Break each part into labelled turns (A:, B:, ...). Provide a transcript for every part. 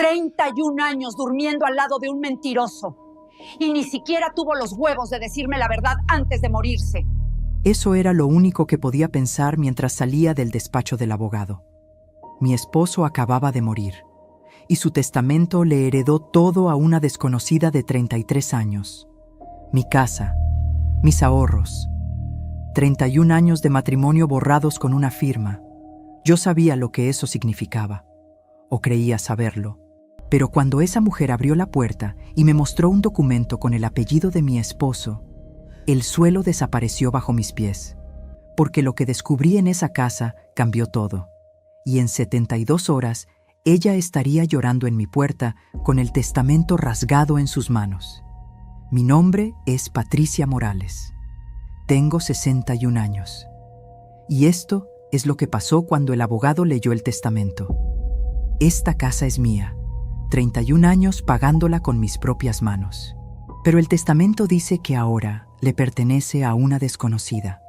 A: 31 años durmiendo al lado de un mentiroso. Y ni siquiera tuvo los huevos de decirme la verdad antes de morirse.
B: Eso era lo único que podía pensar mientras salía del despacho del abogado. Mi esposo acababa de morir, y su testamento le heredó todo a una desconocida de 33 años. Mi casa, mis ahorros, 31 años de matrimonio borrados con una firma. Yo sabía lo que eso significaba, o creía saberlo. Pero cuando esa mujer abrió la puerta y me mostró un documento con el apellido de mi esposo, el suelo desapareció bajo mis pies, porque lo que descubrí en esa casa cambió todo. Y en 72 horas, ella estaría llorando en mi puerta con el testamento rasgado en sus manos. Mi nombre es Patricia Morales. Tengo 61 años. Y esto es lo que pasó cuando el abogado leyó el testamento. Esta casa es mía. 31 años pagándola con mis propias manos. Pero el testamento dice que ahora le pertenece a una desconocida.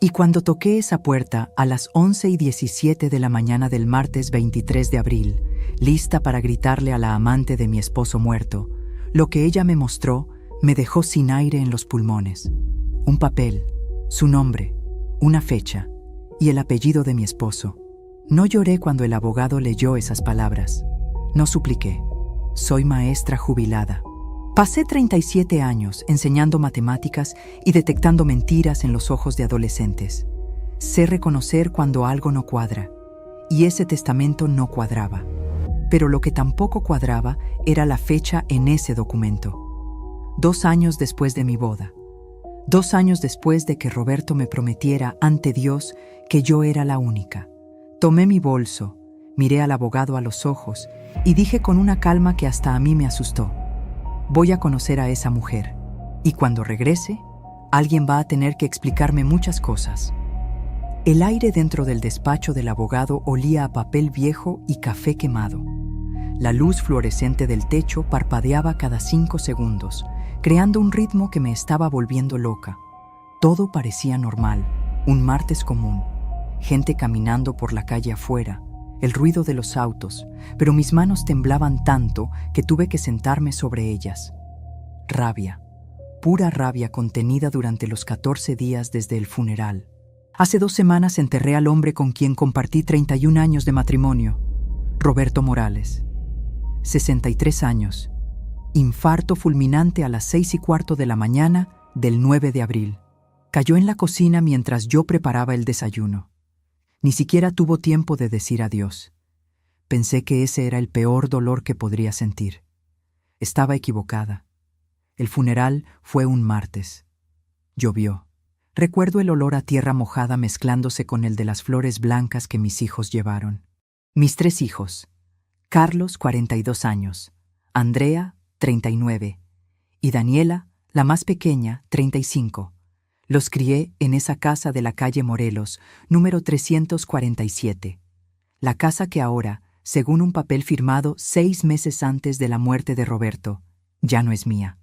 B: Y cuando toqué esa puerta a las 11:17 de la mañana del martes 23 de abril, lista para gritarle a la amante de mi esposo muerto, lo que ella me mostró me dejó sin aire en los pulmones. Un papel, su nombre, una fecha y el apellido de mi esposo. No lloré cuando el abogado leyó esas palabras. No supliqué. Soy maestra jubilada. Pasé 37 años enseñando matemáticas y detectando mentiras en los ojos de adolescentes. Sé reconocer cuando algo no cuadra, y ese testamento no cuadraba. Pero lo que tampoco cuadraba era la fecha en ese documento. 2 años después de mi boda. 2 años después de que Roberto me prometiera ante Dios que yo era la única. Tomé mi bolso, miré al abogado a los ojos y dije con una calma que hasta a mí me asustó: voy a conocer a esa mujer, y cuando regrese, alguien va a tener que explicarme muchas cosas. El aire dentro del despacho del abogado olía a papel viejo y café quemado. La luz fluorescente del techo parpadeaba cada 5 segundos, creando un ritmo que me estaba volviendo loca. Todo parecía normal, un martes común. Gente caminando por la calle afuera, el ruido de los autos, pero mis manos temblaban tanto que tuve que sentarme sobre ellas. Rabia, pura rabia contenida durante los 14 días desde el funeral. Hace 2 semanas enterré al hombre con quien compartí 31 años de matrimonio, Roberto Morales. 63 años. Infarto fulminante a las 6:15 de la mañana del 9 de abril. Cayó en la cocina mientras yo preparaba el desayuno. Ni siquiera tuvo tiempo de decir adiós. Pensé que ese era el peor dolor que podría sentir. Estaba equivocada. El funeral fue un martes. Llovió. Recuerdo el olor a tierra mojada mezclándose con el de las flores blancas que mis hijos llevaron. Mis 3 hijos. Carlos, 42 años. Andrea, 39. Y Daniela, la más pequeña, 35. Los crié en esa casa de la calle Morelos, número 347. La casa que ahora, según un papel firmado 6 meses antes de la muerte de Roberto, ya no es mía.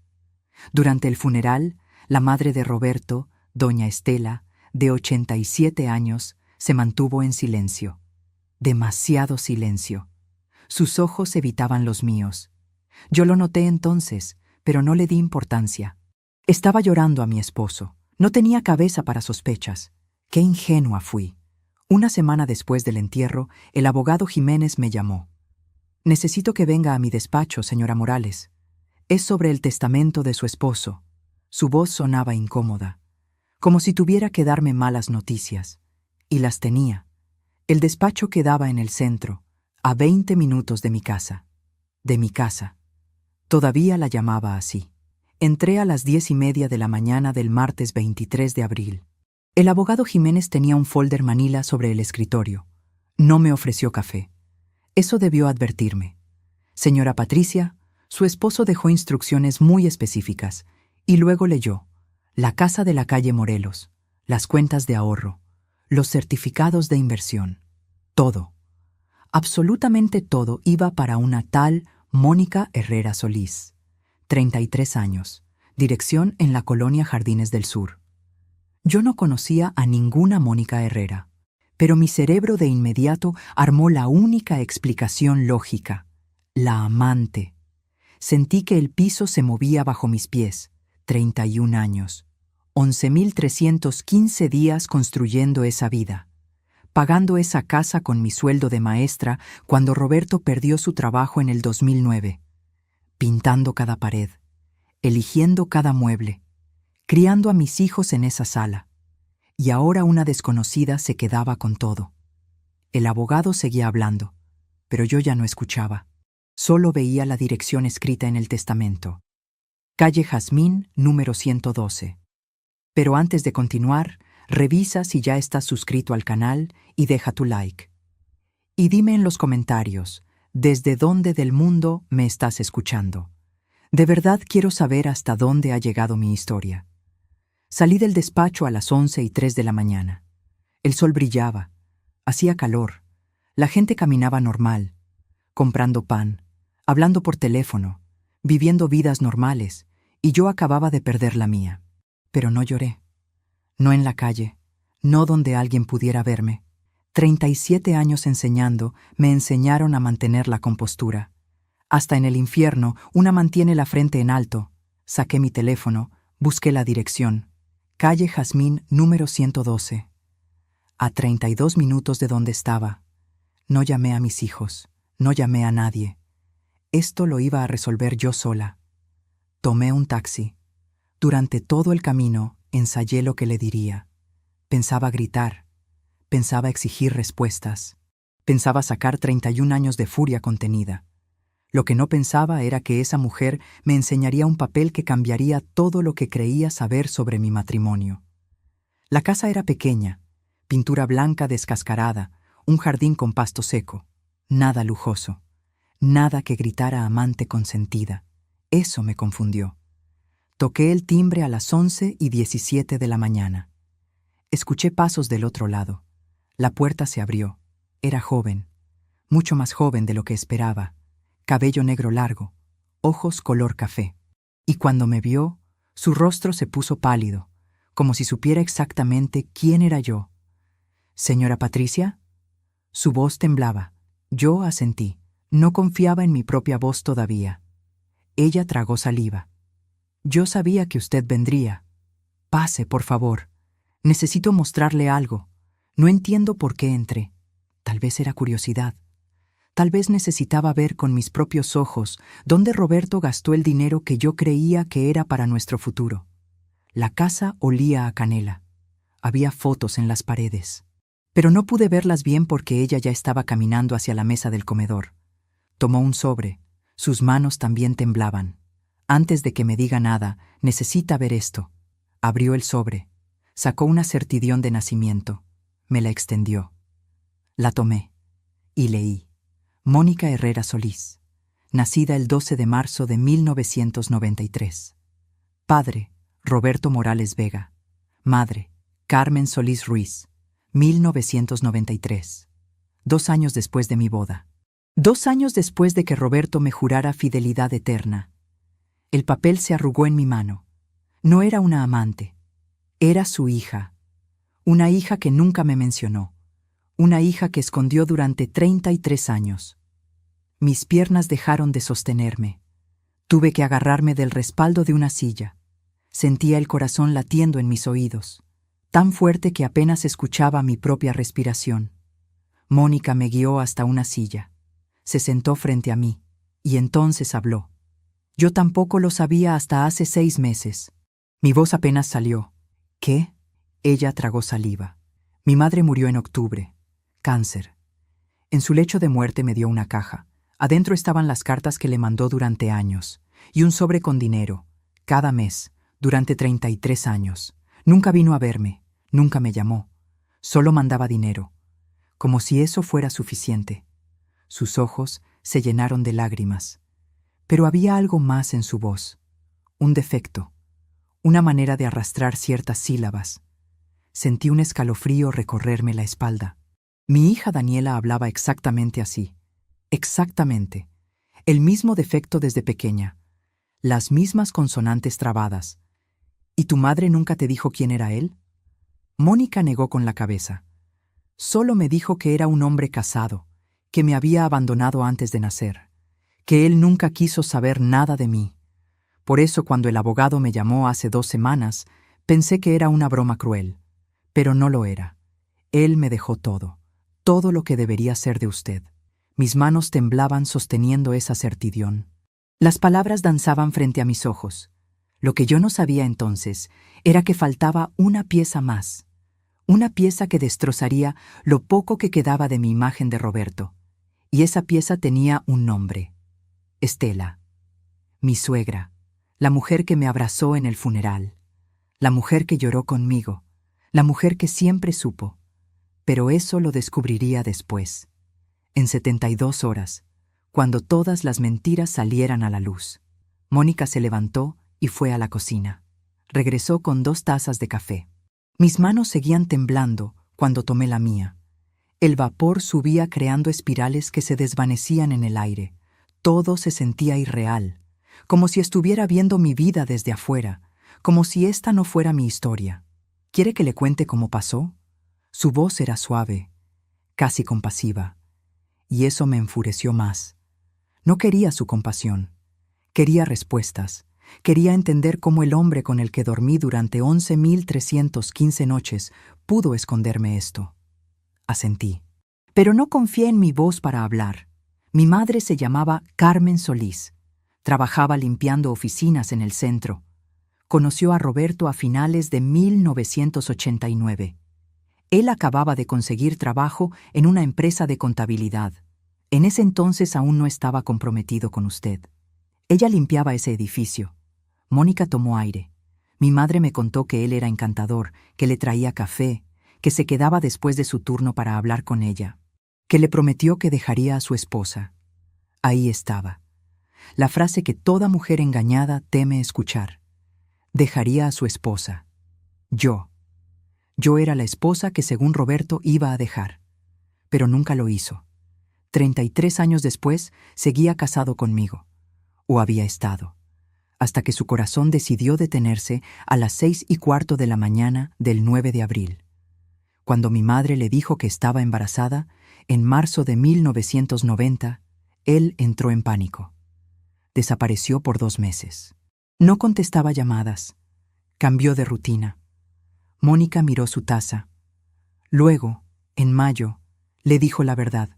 B: Durante el funeral, la madre de Roberto, doña Estela, de 87 años, se mantuvo en silencio. Demasiado silencio. Sus ojos evitaban los míos. Yo lo noté entonces, pero no le di importancia. Estaba llorando a mi esposo. No tenía cabeza para sospechas. Qué ingenua fui. Una semana después del entierro, el abogado Jiménez me llamó. Necesito que venga a mi despacho, señora Morales. Es sobre el testamento de su esposo. Su voz sonaba incómoda, como si tuviera que darme malas noticias. Y las tenía. El despacho quedaba en el centro, a 20 minutos de mi casa. De mi casa. Todavía la llamaba así. Entré a las 10:30 de la mañana del martes 23 de abril. El abogado Jiménez tenía un folder manila sobre el escritorio. No me ofreció café. Eso debió advertirme. Señora Patricia, su esposo dejó instrucciones muy específicas y luego leyó: la casa de la calle Morelos, las cuentas de ahorro, los certificados de inversión. Todo. Absolutamente todo iba para una tal Mónica Herrera Solís. 33 años, dirección en la colonia Jardines del Sur. Yo no conocía a ninguna Mónica Herrera, pero mi cerebro de inmediato armó la única explicación lógica: La amante. Sentí que el piso se movía bajo mis pies. 31 años. 11.315 días construyendo esa vida. Pagando esa casa con mi sueldo de maestra cuando Roberto perdió su trabajo en el 2009. Pintando cada pared. Eligiendo cada mueble. Criando a mis hijos en esa sala. Y ahora una desconocida se quedaba con todo. El abogado seguía hablando, pero yo ya no escuchaba. Solo veía la dirección escrita en el testamento. Calle Jazmín, número 112. Pero antes de continuar, revisa si ya estás suscrito al canal y deja tu like. Y dime en los comentarios, ¿desde dónde del mundo me estás escuchando? De verdad quiero saber hasta dónde ha llegado mi historia. Salí del despacho a las 11:03 de la mañana. El sol brillaba, hacía calor, la gente caminaba normal, comprando pan, hablando por teléfono, viviendo vidas normales, y yo acababa de perder la mía. Pero no lloré. No en la calle, no donde alguien pudiera verme. 37 años enseñando me enseñaron a mantener la compostura. Hasta en el infierno una mantiene la frente en alto. Saqué mi teléfono, busqué la dirección. Calle Jazmín, número 112. A 32 minutos de donde estaba. No llamé a mis hijos, no llamé a nadie. Esto lo iba a resolver yo sola. Tomé un taxi. Durante todo el camino ensayé lo que le diría. Pensaba gritar. Pensaba exigir respuestas. Pensaba sacar 31 años de furia contenida. Lo que no pensaba era que esa mujer me enseñaría un papel que cambiaría todo lo que creía saber sobre mi matrimonio. La casa era pequeña, pintura blanca descascarada, un jardín con pasto seco. Nada lujoso. Nada que gritara amante consentida. Eso me confundió. Toqué el timbre a las 11:17 de la mañana. Escuché pasos del otro lado. La puerta se abrió. Era joven, mucho más joven de lo que esperaba. Cabello negro largo, ojos color café. Y cuando me vio, su rostro se puso pálido, como si supiera exactamente quién era yo. «¿Señora Patricia?» Su voz temblaba. Yo asentí. No confiaba en mi propia voz todavía. Ella tragó saliva. «Yo sabía que usted vendría. Pase, por favor. Necesito mostrarle algo. No entiendo por qué entré. Tal vez era curiosidad. Tal vez necesitaba ver con mis propios ojos dónde Roberto gastó el dinero que yo creía que era para nuestro futuro. La casa olía a canela. Había fotos en las paredes. Pero no pude verlas bien porque ella ya estaba caminando hacia la mesa del comedor. Tomó un sobre. Sus manos también temblaban. Antes de que me diga nada, necesita ver esto. Abrió el sobre. Sacó una certidión de nacimiento. Me la extendió. La tomé. Y leí. Mónica Herrera Solís. Nacida el 12 de marzo de 1993. Padre, Roberto Morales Vega. Madre, Carmen Solís Ruiz. 1993. 2 años después de mi boda. 2 años después de que Roberto me jurara fidelidad eterna. El papel se arrugó en mi mano. No era una amante. Era su hija. Una hija que nunca me mencionó. Una hija que escondió durante 33 años. Mis piernas dejaron de sostenerme. Tuve que agarrarme del respaldo de una silla. Sentía el corazón latiendo en mis oídos, tan fuerte que apenas escuchaba mi propia respiración. Mónica me guió hasta una silla. Se sentó frente a mí, y entonces habló. Yo tampoco lo sabía hasta hace 6 meses. Mi voz apenas salió. ¿Qué? Ella tragó saliva. Mi madre murió en octubre. Cáncer. En su lecho de muerte me dio una caja. Adentro estaban las cartas que le mandó durante años, y un sobre con dinero, cada mes, durante 33 años. Nunca vino a verme, nunca me llamó. Solo mandaba dinero, como si eso fuera suficiente. Sus ojos se llenaron de lágrimas. Pero había algo más en su voz. Un defecto, una manera de arrastrar ciertas sílabas. Sentí un escalofrío recorrerme la espalda. Mi hija Daniela hablaba exactamente así. Exactamente. El mismo defecto desde pequeña. Las mismas consonantes trabadas. ¿Y tu madre nunca te dijo quién era él? Mónica negó con la cabeza. Solo me dijo que era un hombre casado, que me había abandonado antes de nacer, que él nunca quiso saber nada de mí. Por eso cuando el abogado me llamó hace 2 semanas, pensé que era una broma cruel, pero no lo era. Él me dejó todo lo que debería ser de usted. Mis manos temblaban sosteniendo esa certidumbre. Las palabras danzaban frente a mis ojos. Lo que yo no sabía entonces era que faltaba una pieza más, una pieza que destrozaría lo poco que quedaba de mi imagen de Roberto. Y esa pieza tenía un nombre: Estela, mi suegra, la mujer que me abrazó en el funeral, la mujer que lloró conmigo, la mujer que siempre supo. Pero eso lo descubriría después, en 72 horas, cuando todas las mentiras salieran a la luz. Mónica se levantó y fue a la cocina. Regresó con 2 tazas de café. Mis manos seguían temblando cuando tomé la mía. El vapor subía creando espirales que se desvanecían en el aire. Todo se sentía irreal, como si estuviera viendo mi vida desde afuera, como si esta no fuera mi historia. ¿Quiere que le cuente cómo pasó? Su voz era suave, casi compasiva, y eso me enfureció más. No quería su compasión, quería respuestas. Quería entender cómo el hombre con el que dormí durante 11.315 noches pudo esconderme esto. Asentí. Pero no confié en mi voz para hablar. Mi madre se llamaba Carmen Solís. Trabajaba limpiando oficinas en el centro. Conoció a Roberto a finales de 1989. Él acababa de conseguir trabajo en una empresa de contabilidad. En ese entonces aún no estaba comprometido con usted. Ella limpiaba ese edificio. Mónica tomó aire. Mi madre me contó que él era encantador, que le traía café, que se quedaba después de su turno para hablar con ella, que le prometió que dejaría a su esposa. Ahí estaba. La frase que toda mujer engañada teme escuchar. Dejaría a su esposa. Yo era la esposa que según Roberto iba a dejar. Pero nunca lo hizo. 33 años después seguía casado conmigo. O había estado. Hasta que su corazón decidió detenerse a las 6:15 de la mañana del 9 de abril. Cuando mi madre le dijo que estaba embarazada, en marzo de 1990, él entró en pánico. Desapareció por 2 meses. No contestaba llamadas. Cambió de rutina. Mónica miró su taza. Luego, en mayo, le dijo la verdad,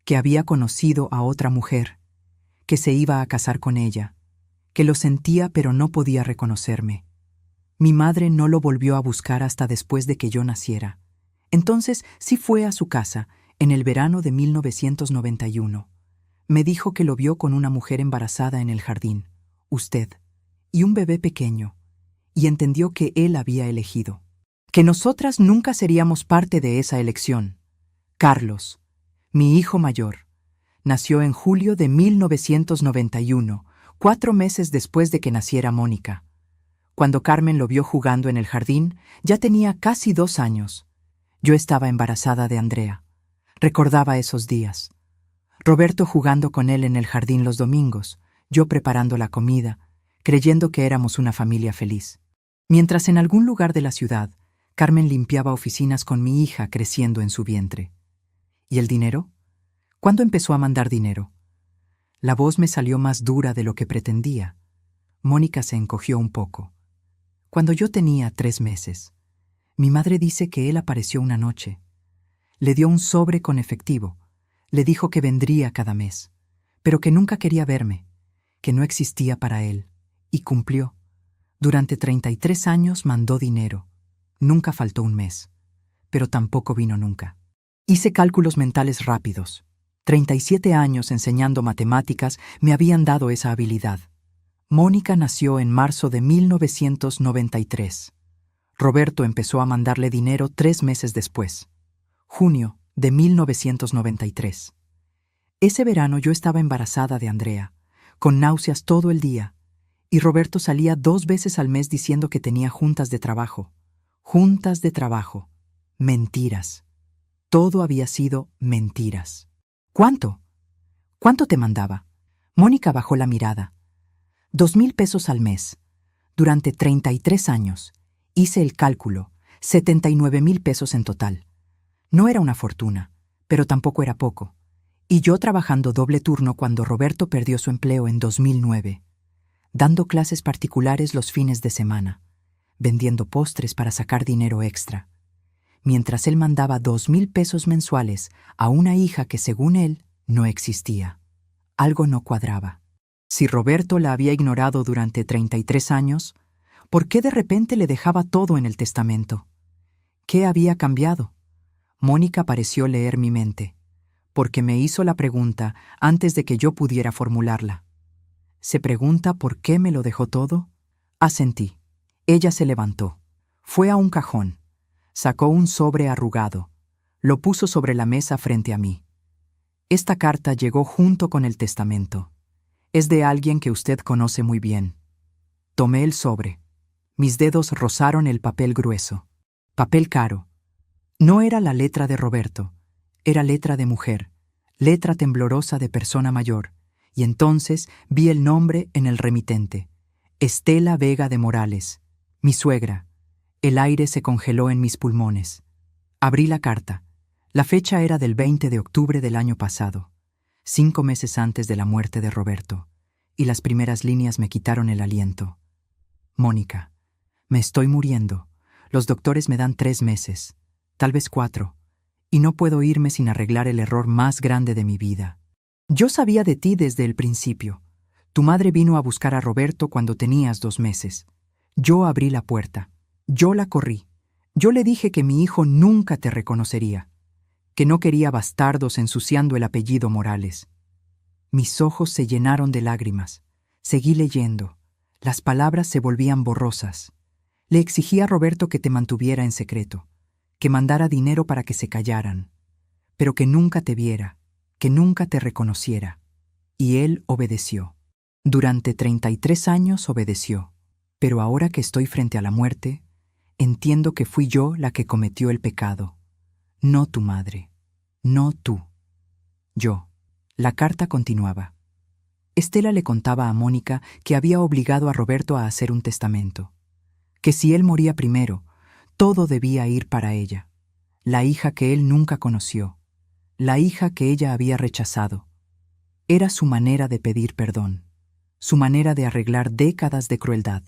B: que había conocido a otra mujer, que se iba a casar con ella, que lo sentía pero no podía reconocerme. Mi madre no lo volvió a buscar hasta después de que yo naciera. Entonces sí fue a su casa, en el verano de 1991. Me dijo que lo vio con una mujer embarazada en el jardín, usted, y un bebé pequeño, y entendió que él había elegido. Que nosotras nunca seríamos parte de esa elección. Carlos, mi hijo mayor, nació en julio de 1991, 4 meses después de que naciera Mónica. Cuando Carmen lo vio jugando en el jardín, ya tenía casi 2 años. Yo estaba embarazada de Andrea. Recordaba esos días. Roberto jugando con él en el jardín los domingos, yo preparando la comida, creyendo que éramos una familia feliz. Mientras en algún lugar de la ciudad, Carmen limpiaba oficinas con mi hija creciendo en su vientre. ¿Y el dinero? ¿Cuándo empezó a mandar dinero? La voz me salió más dura de lo que pretendía. Mónica se encogió un poco. Cuando yo tenía 3 meses, mi madre dice que él apareció una noche. Le dio un sobre con efectivo. Le dijo que vendría cada mes, pero que nunca quería verme, que no existía para él. Y cumplió. Durante 33 años mandó dinero. Nunca faltó un mes, pero tampoco vino nunca. Hice cálculos mentales rápidos. 37 años enseñando matemáticas me habían dado esa habilidad. Mónica nació en marzo de 1993. Roberto empezó a mandarle dinero 3 meses después. Junio de 1993. Ese verano yo estaba embarazada de Andrea, con náuseas todo el día, y Roberto salía 2 veces al mes diciendo que tenía juntas de trabajo. Juntas de trabajo. Mentiras. Todo había sido mentiras. ¿Cuánto? ¿Cuánto te mandaba? Mónica bajó la mirada. 2,000 pesos al mes. Durante 33 años. Hice el cálculo. 79,000 pesos en total. No era una fortuna, pero tampoco era poco. Y yo trabajando doble turno cuando Roberto perdió su empleo en 2009, dando clases particulares los fines de semana, vendiendo postres para sacar dinero extra, mientras él mandaba 2,000 pesos mensuales a una hija que según él no existía. Algo no cuadraba. Si Roberto la había ignorado durante 33 años, ¿por qué de repente le dejaba todo en el testamento? ¿Qué había cambiado? Mónica pareció leer mi mente, porque me hizo la pregunta antes de que yo pudiera formularla. ¿Se pregunta por qué me lo dejó todo? Asentí. Ella se levantó. Fue a un cajón. Sacó un sobre arrugado. Lo puso sobre la mesa frente a mí. Esta carta llegó junto con el testamento. Es de alguien que usted conoce muy bien. Tomé el sobre. Mis dedos rozaron el papel grueso. Papel caro. No era la letra de Roberto. Era letra de mujer. Letra temblorosa de persona mayor. Y entonces vi el nombre en el remitente. Estela Vega de Morales. Mi suegra. El aire se congeló en mis pulmones. Abrí la carta. La fecha era del 20 de octubre del año pasado, 5 meses antes de la muerte de Roberto, y las primeras líneas me quitaron el aliento. Mónica, me estoy muriendo. Los doctores me dan 3 meses, tal vez 4, y no puedo irme sin arreglar el error más grande de mi vida. Yo sabía de ti desde el principio. Tu madre vino a buscar a Roberto cuando tenías 2 meses. Yo abrí la puerta. Yo la corrí. Yo le dije que mi hijo nunca te reconocería, que no quería bastardos ensuciando el apellido Morales. Mis ojos se llenaron de lágrimas. Seguí leyendo. Las palabras se volvían borrosas. Le exigí a Roberto que te mantuviera en secreto, que mandara dinero para que se callaran, pero que nunca te viera, que nunca te reconociera. Y él obedeció. Durante 33 años obedeció. Pero ahora que estoy frente a la muerte, entiendo que fui yo la que cometió el pecado. No tu madre. No tú. Yo. La carta continuaba. Estela le contaba a Mónica que había obligado a Roberto a hacer un testamento, que si él moría primero, todo debía ir para ella, la hija que él nunca conoció, la hija que ella había rechazado. Era su manera de pedir perdón, su manera de arreglar décadas de crueldad.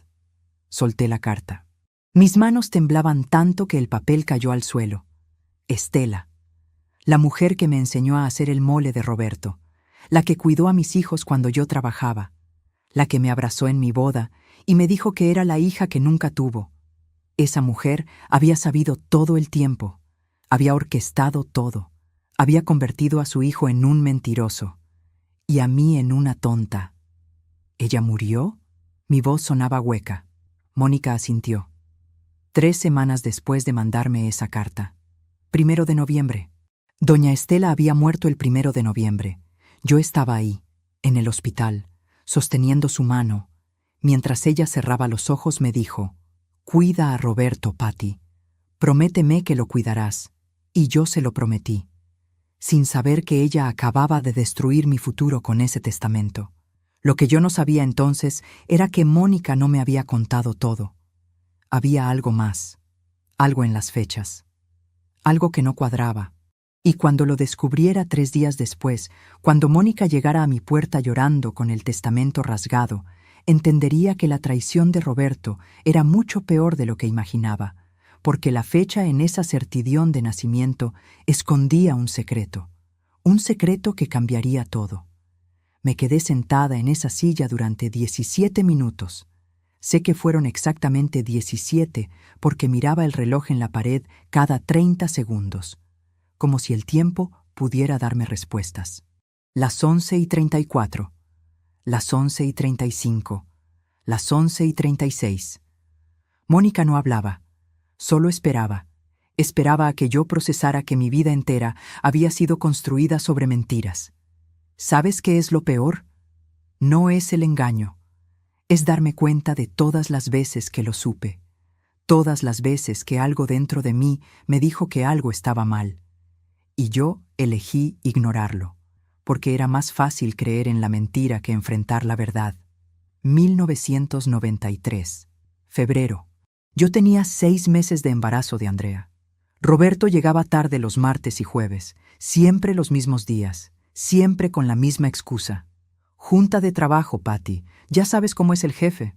B: Solté la carta. Mis manos temblaban tanto que el papel cayó al suelo. Estela, la mujer que me enseñó a hacer el mole de Roberto, la que cuidó a mis hijos cuando yo trabajaba, la que me abrazó en mi boda y me dijo que era la hija que nunca tuvo. Esa mujer había sabido todo el tiempo, había orquestado todo, había convertido a su hijo en un mentiroso y a mí en una tonta. ¿Ella murió? Mi voz sonaba hueca. Mónica asintió. 3 semanas después de mandarme esa carta. 1 de noviembre. Doña Estela había muerto el 1 de noviembre. Yo estaba ahí, en el hospital, sosteniendo su mano. Mientras ella cerraba los ojos me dijo, «Cuida a Roberto, Patty. Prométeme que lo cuidarás». Y yo se lo prometí, sin saber que ella acababa de destruir mi futuro con ese testamento. Lo que yo no sabía entonces era que Mónica no me había contado todo. Había algo más, algo en las fechas, algo que no cuadraba. Y cuando lo descubriera 3 días después, cuando Mónica llegara a mi puerta llorando con el testamento rasgado, entendería que la traición de Roberto era mucho peor de lo que imaginaba, porque la fecha en esa certidumbre de nacimiento escondía un secreto que cambiaría todo. Me quedé sentada en esa silla durante 17 minutos. Sé que fueron exactamente 17 porque miraba el reloj en la pared cada 30 segundos, como si el tiempo pudiera darme respuestas. Las 11:34, las 11:35, las 11:36. Mónica no hablaba, solo esperaba. Esperaba a que yo procesara que mi vida entera había sido construida sobre mentiras. ¿Sabes qué es lo peor? No es el engaño. Es darme cuenta de todas las veces que lo supe, todas las veces que algo dentro de mí me dijo que algo estaba mal. Y yo elegí ignorarlo, porque era más fácil creer en la mentira que enfrentar la verdad. 1993. Febrero. Yo tenía 6 meses de embarazo de Andrea. Roberto llegaba tarde los martes y jueves, siempre los mismos días, siempre con la misma excusa. Junta de trabajo, Patty. Ya sabes cómo es el jefe.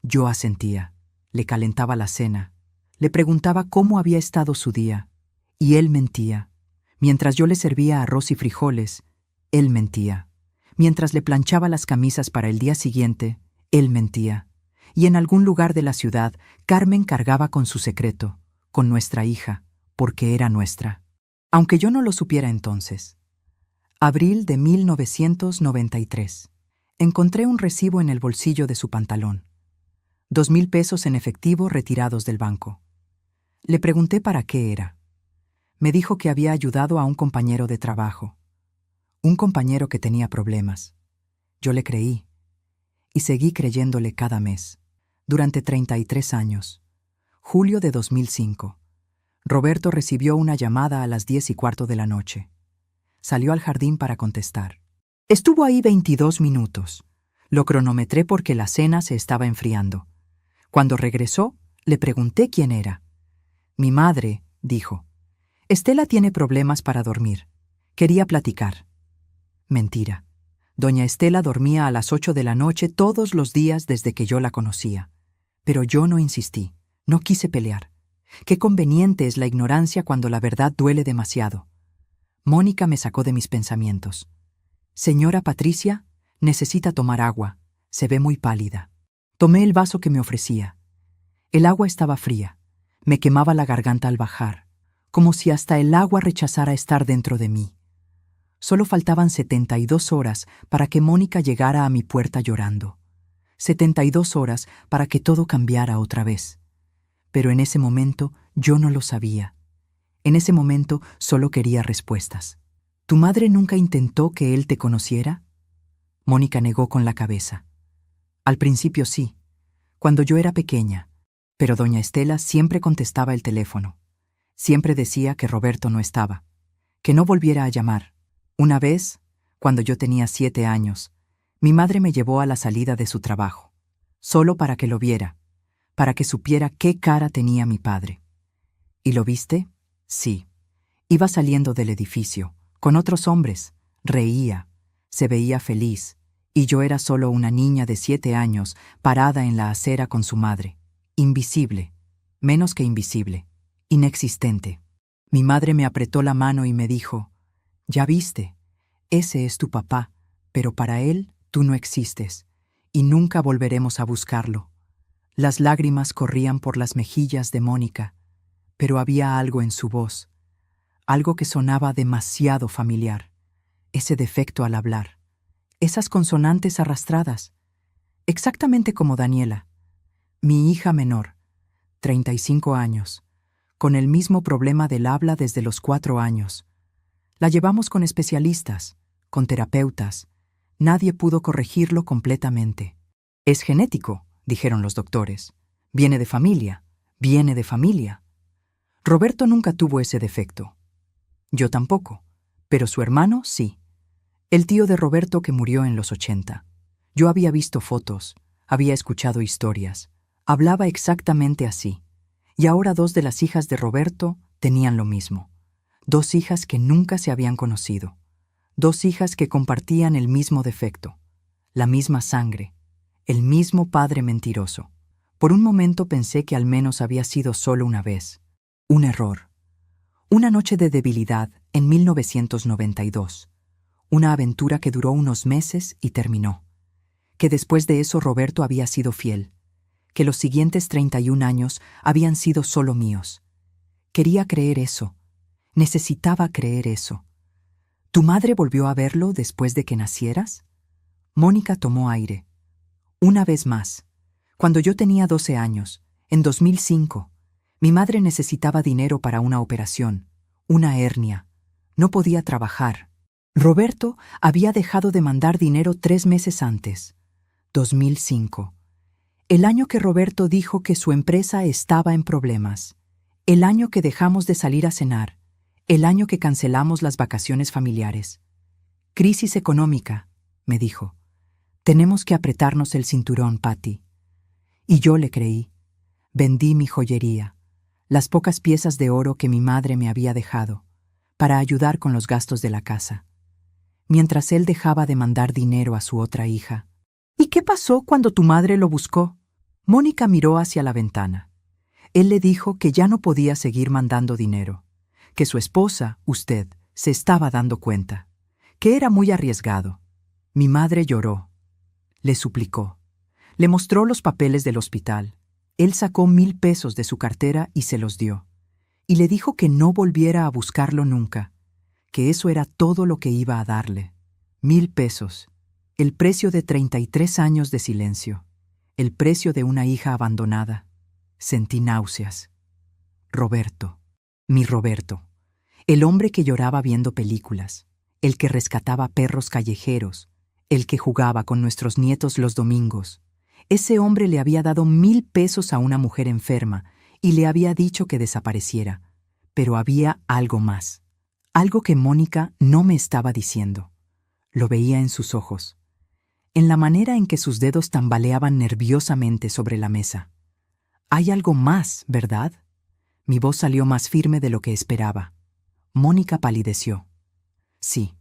B: Yo asentía. Le calentaba la cena. Le preguntaba cómo había estado su día. Y él mentía. Mientras yo le servía arroz y frijoles, él mentía. Mientras le planchaba las camisas para el día siguiente, él mentía. Y en algún lugar de la ciudad, Carmen cargaba con su secreto, con nuestra hija, porque era nuestra. Aunque yo no lo supiera entonces. Abril de 1993. Encontré un recibo en el bolsillo de su pantalón. 2,000 pesos en efectivo retirados del banco. Le pregunté para qué era. Me dijo que había ayudado a un compañero de trabajo. Un compañero que tenía problemas. Yo le creí. Y seguí creyéndole cada mes. Durante 33 años. Julio de 2005. Roberto recibió una llamada a las 10:15 de la noche. Salió al jardín para contestar. Estuvo ahí 22 minutos. Lo cronometré porque la cena se estaba enfriando. Cuando regresó, le pregunté quién era. Mi madre, dijo. Estela tiene problemas para dormir. Quería platicar. Mentira. Doña Estela dormía a las 8 de la noche todos los días desde que yo la conocía. Pero yo no insistí, no quise pelear. Qué conveniente es la ignorancia cuando la verdad duele demasiado. Mónica me sacó de mis pensamientos. Señora Patricia, necesita tomar agua. Se ve muy pálida. Tomé el vaso que me ofrecía. El agua estaba fría. Me quemaba la garganta al bajar, como si hasta el agua rechazara estar dentro de mí. Solo faltaban 72 horas para que Mónica llegara a mi puerta llorando. 72 horas para que todo cambiara otra vez. Pero en ese momento yo no lo sabía. En ese momento solo quería respuestas. ¿Tu madre nunca intentó que él te conociera? Mónica negó con la cabeza. Al principio sí, cuando yo era pequeña, pero doña Estela siempre contestaba el teléfono. Siempre decía que Roberto no estaba, que no volviera a llamar. Una vez, cuando yo tenía 7 años, mi madre me llevó a la salida de su trabajo, solo para que lo viera, para que supiera qué cara tenía mi padre. ¿Y lo viste? Sí. Iba saliendo del edificio, con otros hombres, reía, se veía feliz, y yo era solo una niña de 7 años parada en la acera con su madre, invisible, menos que invisible, inexistente. Mi madre me apretó la mano y me dijo, «Ya viste, ese es tu papá, pero para él tú no existes, y nunca volveremos a buscarlo». Las lágrimas corrían por las mejillas de Mónica, pero había algo en su voz, algo que sonaba demasiado familiar, ese defecto al hablar, esas consonantes arrastradas, exactamente como Daniela, mi hija menor, 35 años, con el mismo problema del habla desde los 4 años. La llevamos con especialistas, con terapeutas. Nadie pudo corregirlo completamente. Es genético, dijeron los doctores. Viene de familia, viene de familia. Roberto nunca tuvo ese defecto. Yo tampoco, pero su hermano sí. El tío de Roberto que murió en los 80. Yo había visto fotos, había escuchado historias. Hablaba exactamente así. Y ahora 2 de las hijas de Roberto tenían lo mismo. 2 hijas que nunca se habían conocido. 2 hijas que compartían el mismo defecto, la misma sangre, el mismo padre mentiroso. Por un momento pensé que al menos había sido solo una vez. Un error. Una noche de debilidad en 1992. Una aventura que duró unos meses y terminó. Que después de eso Roberto había sido fiel. Que los siguientes 31 años habían sido solo míos. Quería creer eso. Necesitaba creer eso. ¿Tu madre volvió a verlo después de que nacieras? Mónica tomó aire. Una vez más. Cuando yo tenía 12 años, en 2005, mi madre necesitaba dinero para una operación, una hernia. No podía trabajar. Roberto había dejado de mandar dinero 3 meses antes. 2005. El año que Roberto dijo que su empresa estaba en problemas. El año que dejamos de salir a cenar. El año que cancelamos las vacaciones familiares. Crisis económica, me dijo. Tenemos que apretarnos el cinturón, Patty. Y yo le creí. Vendí mi joyería, las pocas piezas de oro que mi madre me había dejado, para ayudar con los gastos de la casa. mientras él dejaba de mandar dinero a su otra hija. ¿Y qué pasó cuando tu madre lo buscó? Mónica miró hacia la ventana. Él le dijo que ya no podía seguir mandando dinero, que su esposa, usted, se estaba dando cuenta, que era muy arriesgado. Mi madre lloró. Le suplicó. Le mostró los papeles del hospital. Él sacó 1,000 pesos de su cartera y se los dio. Y le dijo que no volviera a buscarlo nunca, que eso era todo lo que iba a darle. 1,000 pesos. El precio de 33 años de silencio. El precio de una hija abandonada. Sentí náuseas. Roberto. Mi Roberto. El hombre que lloraba viendo películas. El que rescataba perros callejeros. El que jugaba con nuestros nietos los domingos. Ese hombre le había dado 1,000 pesos a una mujer enferma y le había dicho que desapareciera. Pero había algo más. Algo que Mónica no me estaba diciendo. Lo veía en sus ojos, en la manera en que sus dedos tambaleaban nerviosamente sobre la mesa. Hay algo más, ¿verdad? Mi voz salió más firme de lo que esperaba. Mónica palideció. Sí,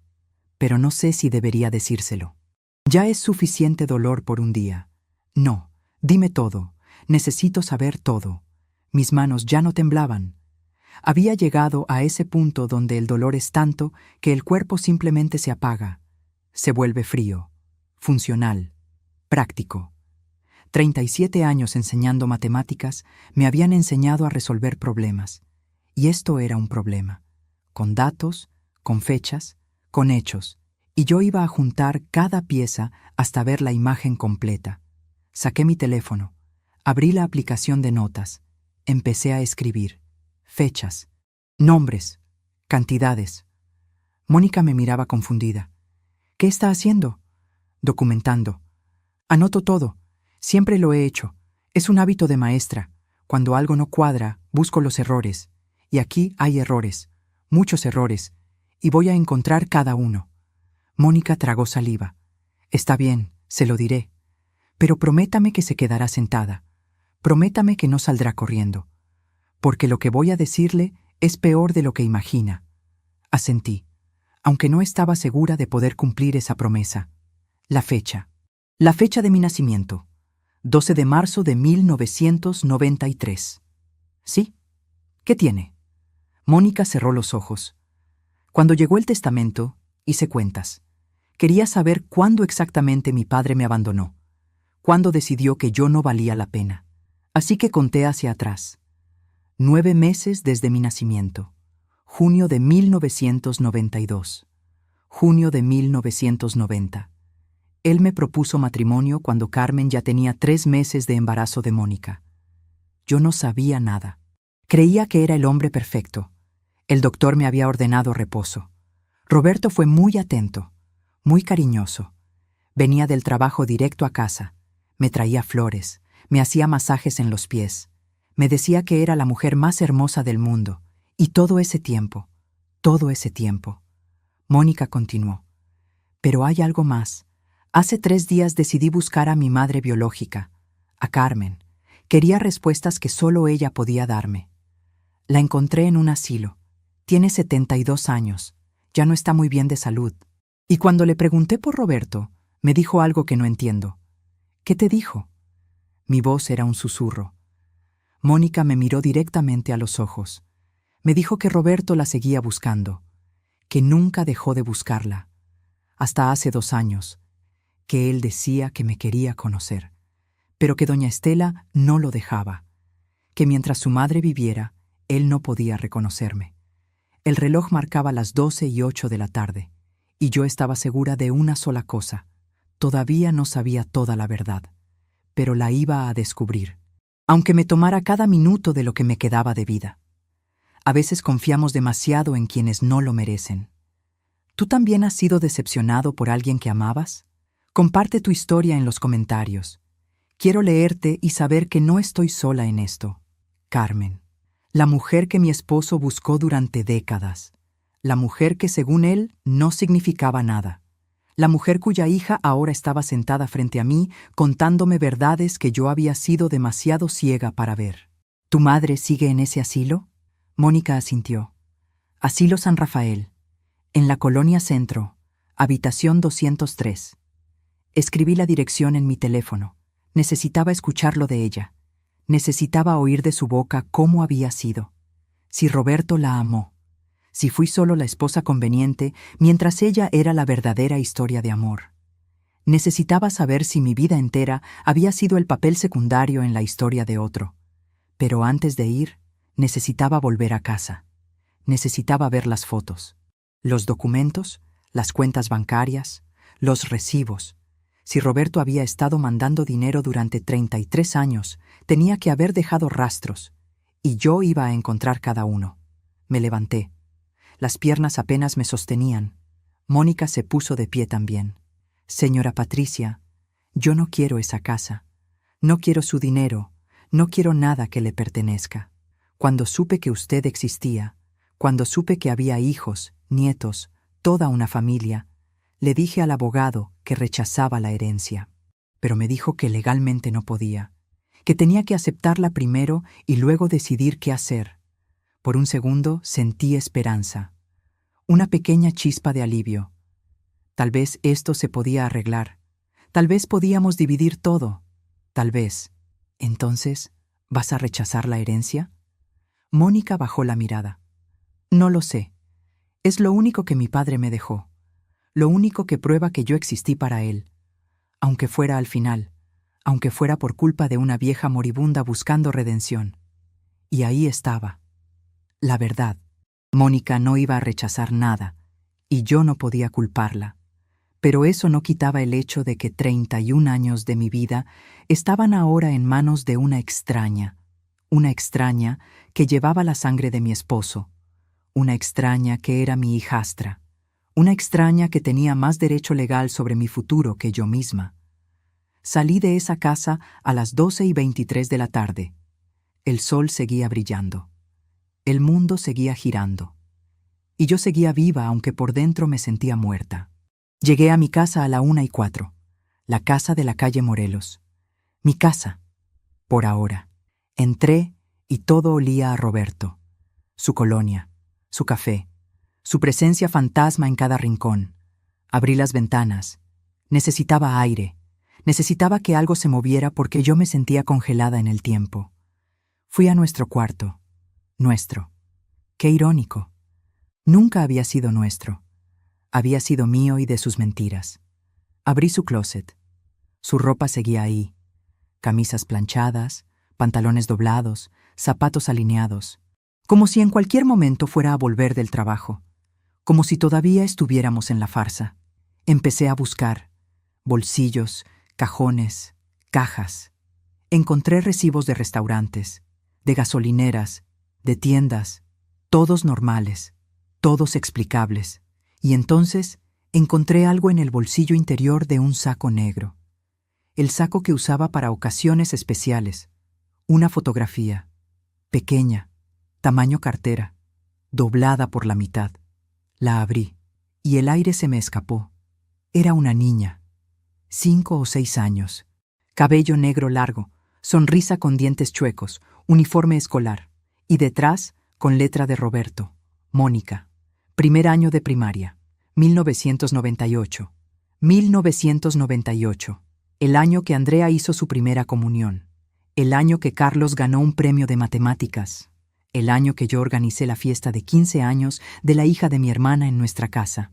B: pero no sé si debería decírselo. Ya es suficiente dolor por un día. No, dime todo. Necesito saber todo. Mis manos ya no temblaban. Había llegado a ese punto donde el dolor es tanto que el cuerpo simplemente se apaga. Se vuelve frío, funcional, práctico. 37 años enseñando matemáticas me habían enseñado a resolver problemas. Y esto era un problema. Con datos, con fechas, con hechos. Y yo iba a juntar cada pieza hasta ver la imagen completa. Saqué mi teléfono, abrí la aplicación de notas, empecé a escribir. Fechas, nombres, cantidades. Mónica me miraba confundida. ¿Qué está haciendo? Documentando. Anoto todo. Siempre lo he hecho. Es un hábito de maestra. Cuando algo no cuadra, busco los errores. Y aquí hay errores. Muchos errores. Y voy a encontrar cada uno. Mónica tragó saliva. Está bien, se lo diré. Pero prométame que se quedará sentada. Prométame que no saldrá corriendo. Porque lo que voy a decirle es peor de lo que imagina. Asentí, aunque no estaba segura de poder cumplir esa promesa. La fecha. La fecha de mi nacimiento. 12 de marzo de 1993. ¿Sí? ¿Qué tiene? Mónica cerró los ojos. Cuando llegó el testamento, hice cuentas. Quería saber cuándo exactamente mi padre me abandonó. Cuándo decidió que yo no valía la pena. Así que conté hacia atrás. 9 meses desde mi nacimiento. Junio de 1992. Junio de 1990. Él me propuso matrimonio cuando Carmen ya tenía 3 meses de embarazo de Mónica. Yo no sabía nada. Creía que era el hombre perfecto. El doctor me había ordenado reposo. Roberto fue muy atento, muy cariñoso. Venía del trabajo directo a casa. Me traía flores, me hacía masajes en los pies. Me decía que era la mujer más hermosa del mundo. Y todo ese tiempo. Mónica continuó. Pero hay algo más. Hace 3 días decidí buscar a mi madre biológica, a Carmen. Quería respuestas que solo ella podía darme. La encontré en un asilo. Tiene 72 años. Ya no está muy bien de salud. Y cuando le pregunté por Roberto, me dijo algo que no entiendo. ¿Qué te dijo? Mi voz era un susurro. Mónica me miró directamente a los ojos. Me dijo que Roberto la seguía buscando, que nunca dejó de buscarla, hasta hace 2 años, que él decía que me quería conocer, pero que doña Estela no lo dejaba, que mientras su madre viviera, él no podía reconocerme. El reloj marcaba las 12:08 de la tarde, y yo estaba segura de una sola cosa. Todavía no sabía toda la verdad, pero la iba a descubrir, aunque me tomara cada minuto de lo que me quedaba de vida. A veces confiamos demasiado en quienes no lo merecen. ¿Tú también has sido decepcionado por alguien que amabas? Comparte tu historia en los comentarios. Quiero leerte y saber que no estoy sola en esto. Carmen, la mujer que mi esposo buscó durante décadas. La mujer que, según él, no significaba nada. La mujer cuya hija ahora estaba sentada frente a mí, contándome verdades que yo había sido demasiado ciega para ver. ¿Tu madre sigue en ese asilo? Mónica asintió. Asilo San Rafael, en la Colonia Centro, Habitación 203. Escribí la dirección en mi teléfono. Necesitaba escucharlo de ella. Necesitaba oír de su boca cómo había sido. Si Roberto la amó. Si fui solo la esposa conveniente, mientras ella era la verdadera historia de amor. Necesitaba saber si mi vida entera había sido el papel secundario en la historia de otro. Pero antes de ir, necesitaba volver a casa. Necesitaba ver las fotos, los documentos, las cuentas bancarias, los recibos. Si Roberto había estado mandando dinero durante 33 años, tenía que haber dejado rastros, y yo iba a encontrar cada uno. Me levanté. Las piernas apenas me sostenían. Mónica se puso de pie también. Señora Patricia, yo no quiero esa casa. No quiero su dinero. No quiero nada que le pertenezca. Cuando supe que usted existía, cuando supe que había hijos, nietos, toda una familia, le dije al abogado que rechazaba la herencia. Pero me dijo que legalmente no podía, que tenía que aceptarla primero y luego decidir qué hacer. Por un segundo sentí esperanza. Una pequeña chispa de alivio. Tal vez esto se podía arreglar. Tal vez podíamos dividir todo. Tal vez. Entonces, ¿vas a rechazar la herencia? Mónica bajó la mirada. No lo sé. Es lo único que mi padre me dejó. Lo único que prueba que yo existí para él. Aunque fuera al final. Aunque fuera por culpa de una vieja moribunda buscando redención. Y ahí estaba. La verdad. Mónica no iba a rechazar nada, y yo no podía culparla. Pero eso no quitaba el hecho de que 31 años de mi vida estaban ahora en manos de una extraña que llevaba la sangre de mi esposo, una extraña que era mi hijastra, una extraña que tenía más derecho legal sobre mi futuro que yo misma. Salí de esa casa a las 12:23 de la tarde. El sol seguía brillando. El mundo seguía girando. Y yo seguía viva aunque por dentro me sentía muerta. Llegué a mi casa a la 1:04, la casa de la calle Morelos. Mi casa, por ahora. Entré y todo olía a Roberto. Su colonia, su café, su presencia fantasma en cada rincón. Abrí las ventanas. Necesitaba aire. Necesitaba que algo se moviera porque yo me sentía congelada en el tiempo. Fui a nuestro cuarto. Nuestro. Qué irónico. Nunca había sido nuestro. Había sido mío y de sus mentiras. Abrí su closet. Su ropa seguía ahí. Camisas planchadas, pantalones doblados, zapatos alineados. Como si en cualquier momento fuera a volver del trabajo. Como si todavía estuviéramos en la farsa. Empecé a buscar. Bolsillos, cajones, cajas. Encontré recibos de restaurantes, de gasolineras, de tiendas, todos normales, todos explicables. Y entonces encontré algo en el bolsillo interior de un saco negro. El saco que usaba para ocasiones especiales. Una fotografía, pequeña, tamaño cartera, doblada por la mitad. La abrí, y el aire se me escapó. Era una niña, 5 o 6 años, cabello negro largo, sonrisa con dientes chuecos, uniforme escolar, y detrás, con letra de Roberto, Mónica, primer año de primaria, 1998. 1998, el año que Andrea hizo su primera comunión, el año que Carlos ganó un premio de matemáticas, el año que yo organicé la fiesta de 15 años de la hija de mi hermana en nuestra casa,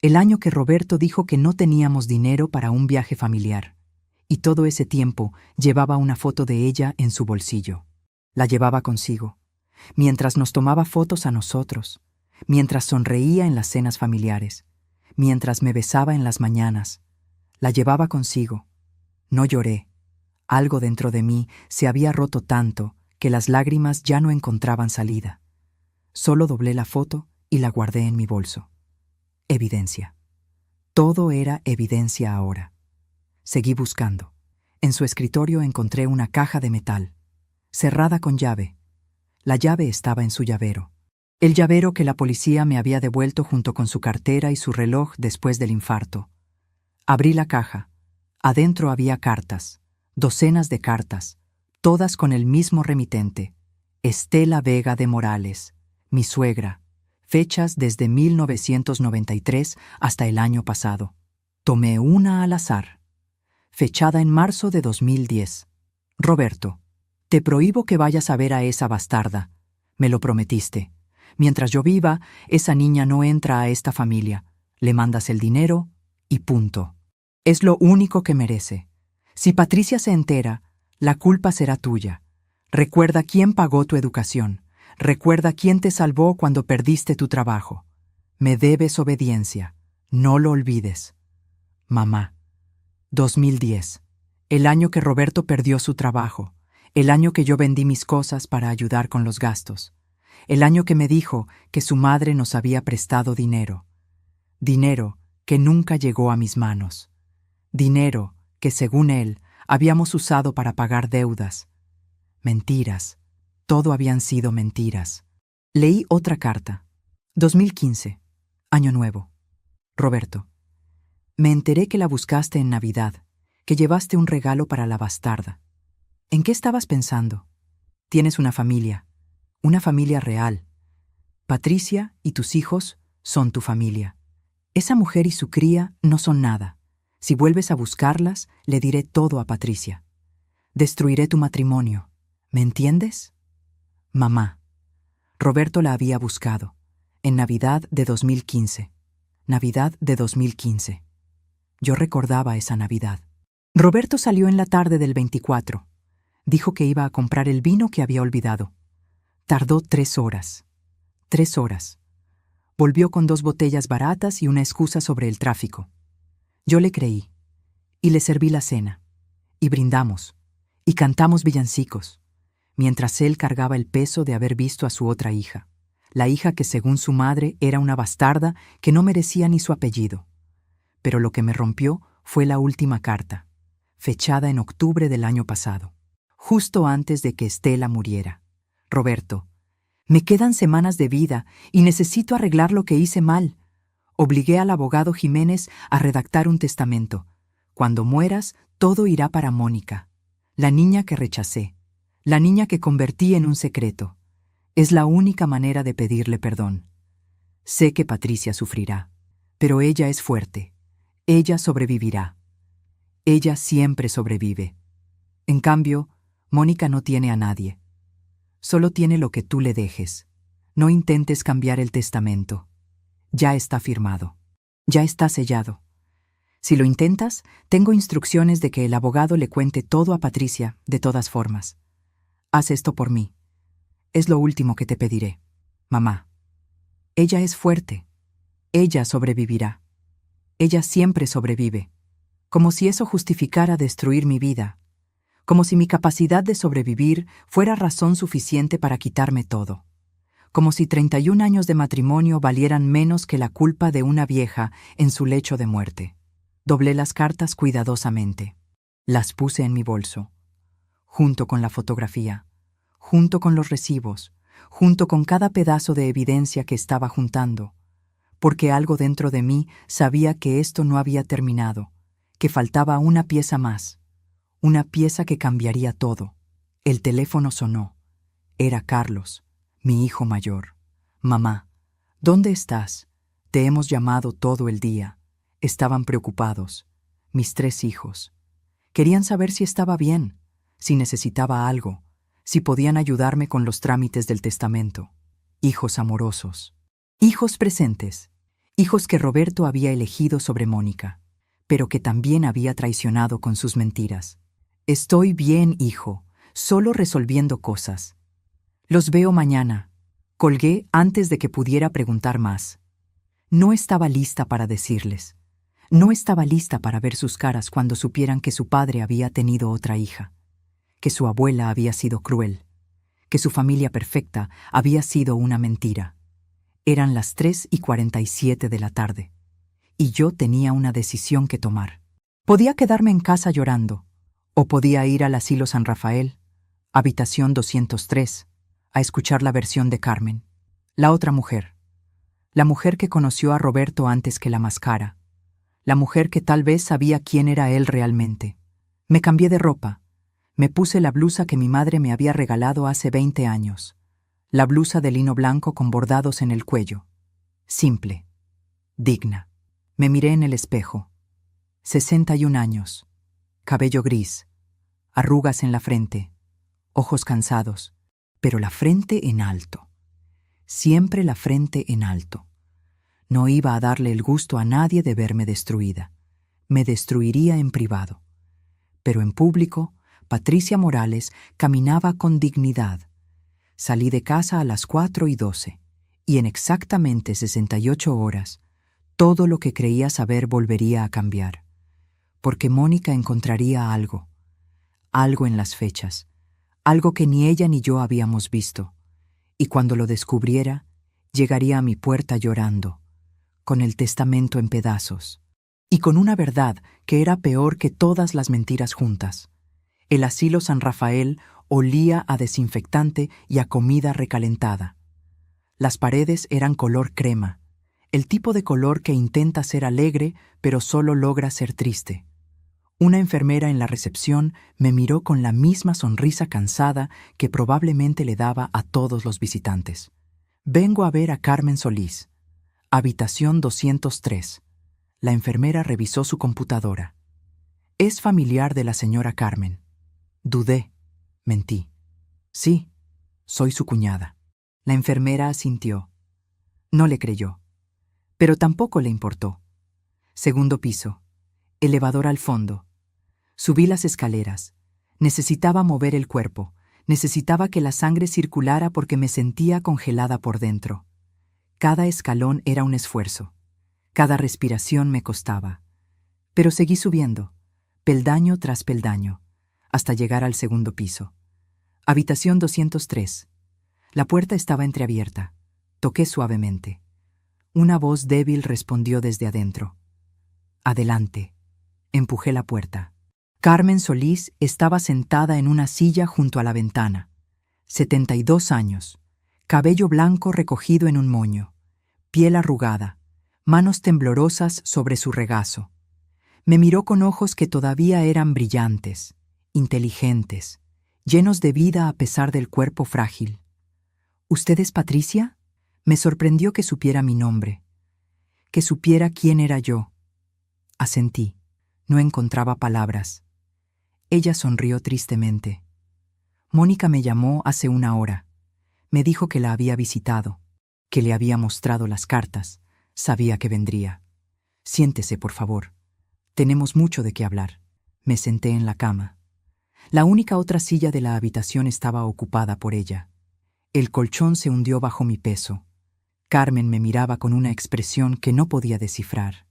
B: el año que Roberto dijo que no teníamos dinero para un viaje familiar, y todo ese tiempo llevaba una foto de ella en su bolsillo. La llevaba consigo, mientras nos tomaba fotos a nosotros, mientras sonreía en las cenas familiares, mientras me besaba en las mañanas. La llevaba consigo. No lloré. Algo dentro de mí se había roto tanto que las lágrimas ya no encontraban salida. Solo doblé la foto y la guardé en mi bolso. Evidencia. Todo era evidencia ahora. Seguí buscando. En su escritorio encontré una caja de metal, cerrada con llave. La llave estaba en su llavero. El llavero que la policía me había devuelto junto con su cartera y su reloj después del infarto. Abrí la caja. Adentro había cartas, docenas de cartas, todas con el mismo remitente, Estela Vega de Morales, mi suegra, fechas desde 1993 hasta el año pasado. Tomé una al azar, fechada en marzo de 2010. Roberto, te prohíbo que vayas a ver a esa bastarda. Me lo prometiste. Mientras yo viva, esa niña no entra a esta familia. Le mandas el dinero y punto. Es lo único que merece. Si Patricia se entera, la culpa será tuya. Recuerda quién pagó tu educación. Recuerda quién te salvó cuando perdiste tu trabajo. Me debes obediencia. No lo olvides. Mamá. 2010. El año que Roberto perdió su trabajo. El año que yo vendí mis cosas para ayudar con los gastos. El año que me dijo que su madre nos había prestado dinero. Dinero que nunca llegó a mis manos. Dinero que, según él, habíamos usado para pagar deudas. Mentiras. Todo habían sido mentiras. Leí otra carta. 2015. Año nuevo. Roberto. Me enteré que la buscaste en Navidad, que llevaste un regalo para la bastarda. ¿En qué estabas pensando? Tienes una familia real. Patricia y tus hijos son tu familia. Esa mujer y su cría no son nada. Si vuelves a buscarlas, le diré todo a Patricia. Destruiré tu matrimonio. ¿Me entiendes? Mamá. Roberto la había buscado. En Navidad de 2015. Navidad de 2015. Yo recordaba esa Navidad. Roberto salió en la tarde del 24. Dijo que iba a comprar el vino que había olvidado. Tardó 3 horas. 3 horas. Volvió con 2 botellas baratas y una excusa sobre el tráfico. Yo le creí. Y le serví la cena. Y brindamos. Y cantamos villancicos. Mientras él cargaba el peso de haber visto a su otra hija. La hija que, según su madre, era una bastarda que no merecía ni su apellido. Pero lo que me rompió fue la última carta, fechada en octubre del año pasado, justo antes de que Estela muriera. Roberto, me quedan semanas de vida y necesito arreglar lo que hice mal. Obligué al abogado Jiménez a redactar un testamento. Cuando mueras, todo irá para Mónica, la niña que rechacé, la niña que convertí en un secreto. Es la única manera de pedirle perdón. Sé que Patricia sufrirá, pero ella es fuerte. Ella sobrevivirá. Ella siempre sobrevive. En cambio, Mónica no tiene a nadie. Solo tiene lo que tú le dejes. No intentes cambiar el testamento. Ya está firmado. Ya está sellado. Si lo intentas, tengo instrucciones de que el abogado le cuente todo a Patricia, de todas formas. Haz esto por mí. Es lo último que te pediré. Mamá. Ella es fuerte. Ella sobrevivirá. Ella siempre sobrevive. Como si eso justificara destruir mi vida. Como si mi capacidad de sobrevivir fuera razón suficiente para quitarme todo. Como si 31 años de matrimonio valieran menos que la culpa de una vieja en su lecho de muerte. Doblé las cartas cuidadosamente. Las puse en mi bolso. Junto con la fotografía. Junto con los recibos. Junto con cada pedazo de evidencia que estaba juntando. Porque algo dentro de mí sabía que esto no había terminado, que faltaba una pieza más, una pieza que cambiaría todo. El teléfono sonó. Era Carlos, mi hijo mayor. Mamá, ¿dónde estás? Te hemos llamado todo el día. Estaban preocupados. Mis 3 hijos. Querían saber si estaba bien, si necesitaba algo, si podían ayudarme con los trámites del testamento. Hijos amorosos. Hijos presentes, hijos que Roberto había elegido sobre Mónica, pero que también había traicionado con sus mentiras. Estoy bien, hijo, solo resolviendo cosas. Los veo mañana. Colgué antes de que pudiera preguntar más. No estaba lista para decirles. No estaba lista para ver sus caras cuando supieran que su padre había tenido otra hija, que su abuela había sido cruel, que su familia perfecta había sido una mentira. Eran las 3:47 de la tarde, y yo tenía una decisión que tomar. Podía quedarme en casa llorando, o podía ir al asilo San Rafael, habitación 203, a escuchar la versión de Carmen, la otra mujer, la mujer que conoció a Roberto antes que la máscara, la mujer que tal vez sabía quién era él realmente. Me cambié de ropa, me puse la blusa que mi madre me había regalado hace 20 años. La blusa de lino blanco con bordados en el cuello. simple, digna. Me miré en el espejo. 61 años, cabello gris, arrugas en la frente, ojos cansados, pero la frente en alto. Siempre la frente en alto. No iba a darle el gusto a nadie de verme destruida. Me destruiría en privado. Pero en público, Patricia Morales caminaba con dignidad. Salí de casa a las 4:12, y en exactamente 68 horas, todo lo que creía saber volvería a cambiar. Porque Mónica encontraría algo en las fechas, algo que ni ella ni yo habíamos visto, y cuando lo descubriera, llegaría a mi puerta llorando, con el testamento en pedazos, y con una verdad que era peor que todas las mentiras juntas. El asilo San Rafael olía a desinfectante y a comida recalentada. Las paredes eran color crema, el tipo de color que intenta ser alegre pero solo logra ser triste. Una enfermera en la recepción me miró con la misma sonrisa cansada que probablemente le daba a todos los visitantes. Vengo a ver a Carmen Solís. Habitación 203. La enfermera revisó su computadora. Es familiar de la señora Carmen. Dudé. Mentí. Sí, soy su cuñada. La enfermera asintió. No le creyó. Pero tampoco le importó. Segundo piso. Elevador al fondo. Subí las escaleras. Necesitaba mover el cuerpo. Necesitaba que la sangre circulara porque me sentía congelada por dentro. Cada escalón era un esfuerzo. Cada respiración me costaba. Pero seguí subiendo, peldaño tras peldaño, hasta llegar al segundo piso. Habitación 203. La puerta estaba entreabierta. Toqué suavemente. Una voz débil respondió desde adentro. Adelante. Empujé la puerta. Carmen Solís estaba sentada en una silla junto a la ventana. 72 años. Cabello blanco recogido en un moño. Piel arrugada. Manos temblorosas sobre su regazo. Me miró con ojos que todavía eran brillantes, inteligentes, llenos de vida a pesar del cuerpo frágil. ¿Usted es Patricia? Me sorprendió que supiera mi nombre, que supiera quién era yo. Asentí. No encontraba palabras. Ella sonrió tristemente. Mónica me llamó hace una hora. Me dijo que la había visitado, que le había mostrado las cartas. Sabía que vendría. Siéntese, por favor. Tenemos mucho de qué hablar. Me senté en la cama. La única otra silla de la habitación estaba ocupada por ella. El colchón se hundió bajo mi peso. Carmen me miraba con una expresión que no podía descifrar.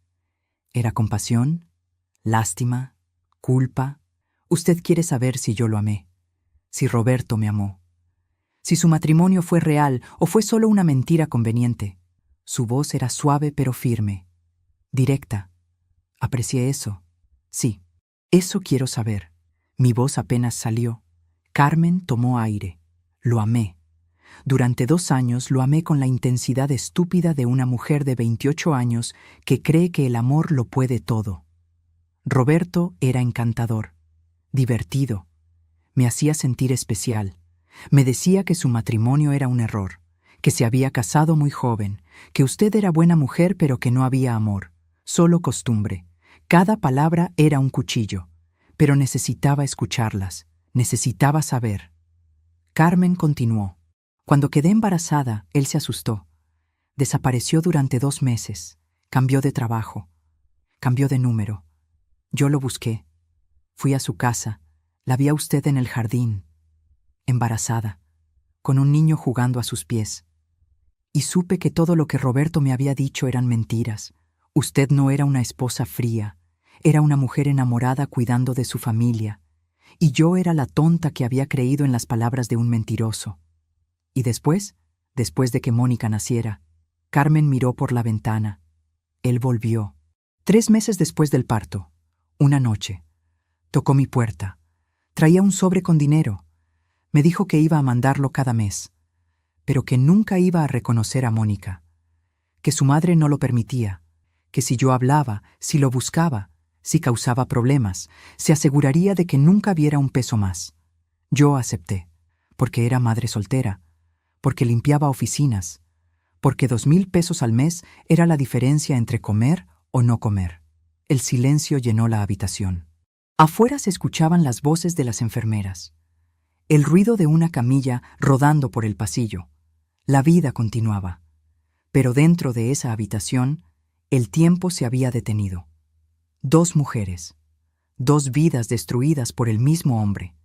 B: ¿Era compasión? ¿Lástima? ¿Culpa? Usted quiere saber si yo lo amé, si Roberto me amó, si su matrimonio fue real o fue solo una mentira conveniente. Su voz era suave pero firme, directa. Aprecié eso. Sí, eso quiero saber. Mi voz apenas salió. Carmen tomó aire. Lo amé. Durante 2 años lo amé con la intensidad estúpida de una mujer de 28 años que cree que el amor lo puede todo. Roberto era encantador, divertido. Me hacía sentir especial. Me decía que su matrimonio era un error, que se había casado muy joven, que usted era buena mujer pero que no había amor, solo costumbre. Cada palabra era un cuchillo, pero necesitaba escucharlas, necesitaba saber. Carmen continuó. Cuando quedé embarazada, él se asustó. Desapareció durante 2 meses, cambió de trabajo, cambió de número. Yo lo busqué. Fui a su casa, la vi a usted en el jardín, embarazada, con un niño jugando a sus pies. Y supe que todo lo que Roberto me había dicho eran mentiras. Usted no era una esposa fría, era una mujer enamorada cuidando de su familia. Y yo era la tonta que había creído en las palabras de un mentiroso. Y después de que Mónica naciera, Carmen miró por la ventana. Él volvió. 3 meses después del parto, una noche, tocó mi puerta. Traía un sobre con dinero. Me dijo que iba a mandarlo cada mes, pero que nunca iba a reconocer a Mónica, que su madre no lo permitía, que si yo hablaba, si lo buscaba, si causaba problemas, se aseguraría de que nunca viera un peso más. Yo acepté, porque era madre soltera, porque limpiaba oficinas, porque 2,000 pesos al mes era la diferencia entre comer o no comer. El silencio llenó la habitación. Afuera se escuchaban las voces de las enfermeras, el ruido de una camilla rodando por el pasillo. La vida continuaba, pero dentro de esa habitación el tiempo se había detenido. 2 mujeres, 2 vidas destruidas por el mismo hombre,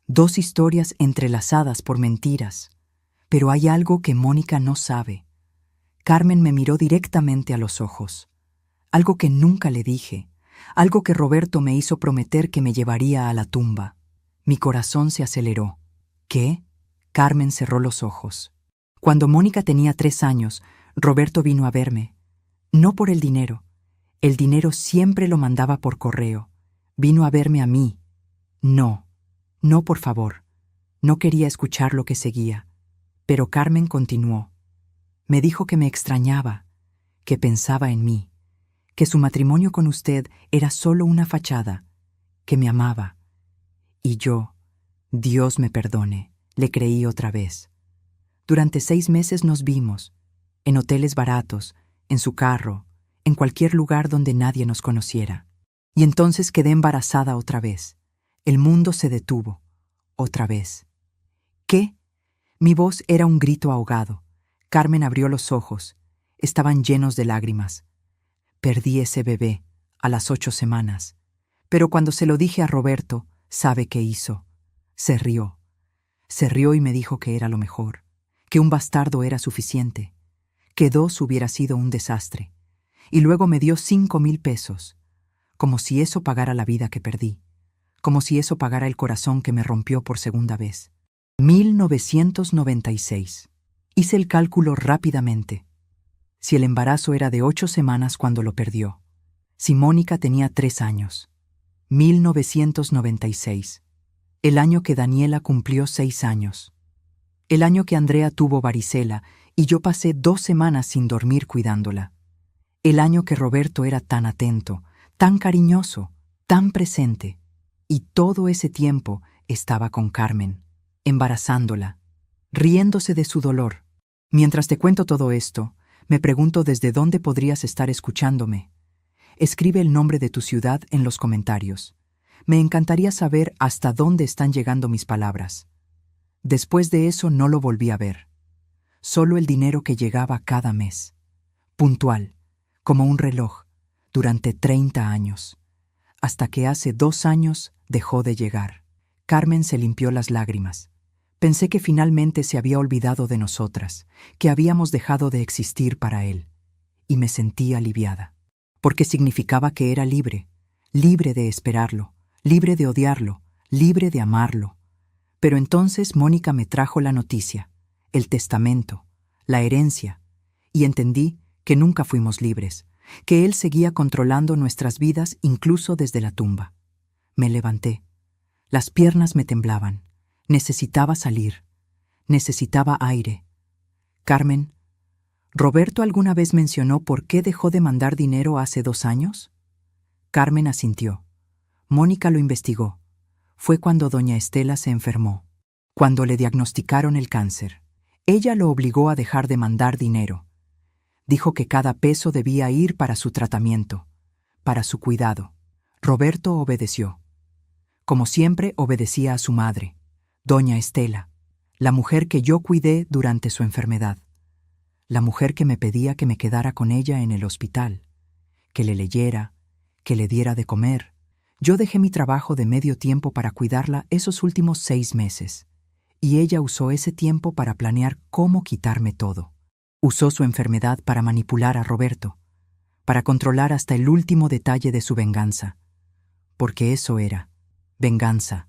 B: 2 historias entrelazadas por mentiras. Pero hay algo que Mónica no sabe. Carmen me miró directamente a los ojos. Algo que nunca le dije, algo que Roberto me hizo prometer que me llevaría a la tumba. Mi corazón se aceleró. ¿Qué? Carmen cerró los ojos. Cuando Mónica tenía 3 años, Roberto vino a verme. No por el dinero. El dinero siempre lo mandaba por correo. Vino a verme a mí. No, por favor. No quería escuchar lo que seguía. Pero Carmen continuó. Me dijo que me extrañaba, que pensaba en mí, que su matrimonio con usted era solo una fachada, que me amaba. Y yo, Dios me perdone, le creí otra vez. Durante 6 meses nos vimos, en hoteles baratos, en su carro, en cualquier lugar donde nadie nos conociera. Y entonces quedé embarazada otra vez. El mundo se detuvo, otra vez. ¿Qué? Mi voz era un grito ahogado. Carmen abrió los ojos. Estaban llenos de lágrimas. Perdí ese bebé a las 8 semanas. Pero cuando se lo dije a Roberto, ¿sabe qué hizo? Se rió. Se rió y me dijo que era lo mejor, que un bastardo era suficiente, que 2 hubiera sido un desastre. Y luego me dio 5,000 pesos, como si eso pagara la vida que perdí, como si eso pagara el corazón que me rompió por segunda vez. 1996. Hice el cálculo rápidamente. Si el embarazo era de 8 semanas cuando lo perdió. Si Mónica tenía 3 años. 1996. El año que Daniela cumplió 6 años. El año que Andrea tuvo varicela y yo pasé 2 semanas sin dormir cuidándola. El año que Roberto era tan atento, tan cariñoso, tan presente. Y todo ese tiempo estaba con Carmen, embarazándola, riéndose de su dolor. Mientras te cuento todo esto, me pregunto desde dónde podrías estar escuchándome. Escribe el nombre de tu ciudad en los comentarios. Me encantaría saber hasta dónde están llegando mis palabras. Después de eso no lo volví a ver. Solo el dinero que llegaba cada mes. Puntual, como un reloj, durante 30 años. Hasta que hace 2 años dejó de llegar. Carmen se limpió las lágrimas. Pensé que finalmente se había olvidado de nosotras, que habíamos dejado de existir para él. Y me sentí aliviada. Porque significaba que era libre, libre de esperarlo, libre de odiarlo, libre de amarlo. Pero entonces Mónica me trajo la noticia, el testamento, la herencia, y entendí que nunca fuimos libres, que él seguía controlando nuestras vidas incluso desde la tumba. Me levanté. Las piernas me temblaban. Necesitaba salir. Necesitaba aire. Carmen, ¿Roberto alguna vez mencionó por qué dejó de mandar dinero hace 2 años? Carmen asintió. Mónica lo investigó. Fue cuando doña Estela se enfermó, cuando le diagnosticaron el cáncer. Ella lo obligó a dejar de mandar dinero. Dijo que cada peso debía ir para su tratamiento, para su cuidado. Roberto obedeció. Como siempre, obedecía a su madre, doña Estela, la mujer que yo cuidé durante su enfermedad, la mujer que me pedía que me quedara con ella en el hospital, que le leyera, que le diera de comer. Yo dejé mi trabajo de medio tiempo para cuidarla esos últimos 6 meses, y ella usó ese tiempo para planear cómo quitarme todo. Usó su enfermedad para manipular a Roberto, para controlar hasta el último detalle de su venganza, porque eso era, venganza,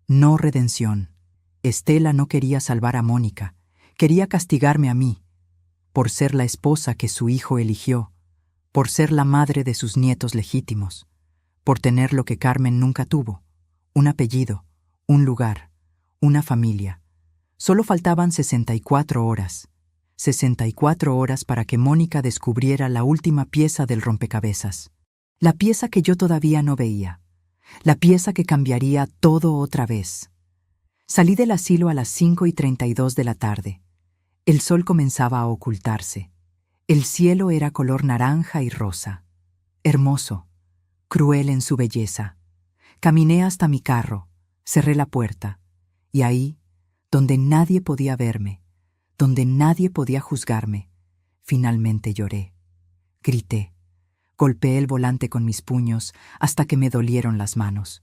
B: no redención. Estela no quería salvar a Mónica, quería castigarme a mí, por ser la esposa que su hijo eligió, por ser la madre de sus nietos legítimos, por tener lo que Carmen nunca tuvo, un apellido, un lugar, una familia. Solo faltaban 64 horas. 64 horas para que Mónica descubriera la última pieza del rompecabezas. La pieza que yo todavía no veía. La pieza que cambiaría todo otra vez. Salí del asilo a las 5:32 de la tarde. El sol comenzaba a ocultarse. El cielo era color naranja y rosa. Hermoso, cruel en su belleza. Caminé hasta mi carro, cerré la puerta, y ahí, donde nadie podía verme, donde nadie podía juzgarme, finalmente lloré. Grité. Golpeé el volante con mis puños hasta que me dolieron las manos.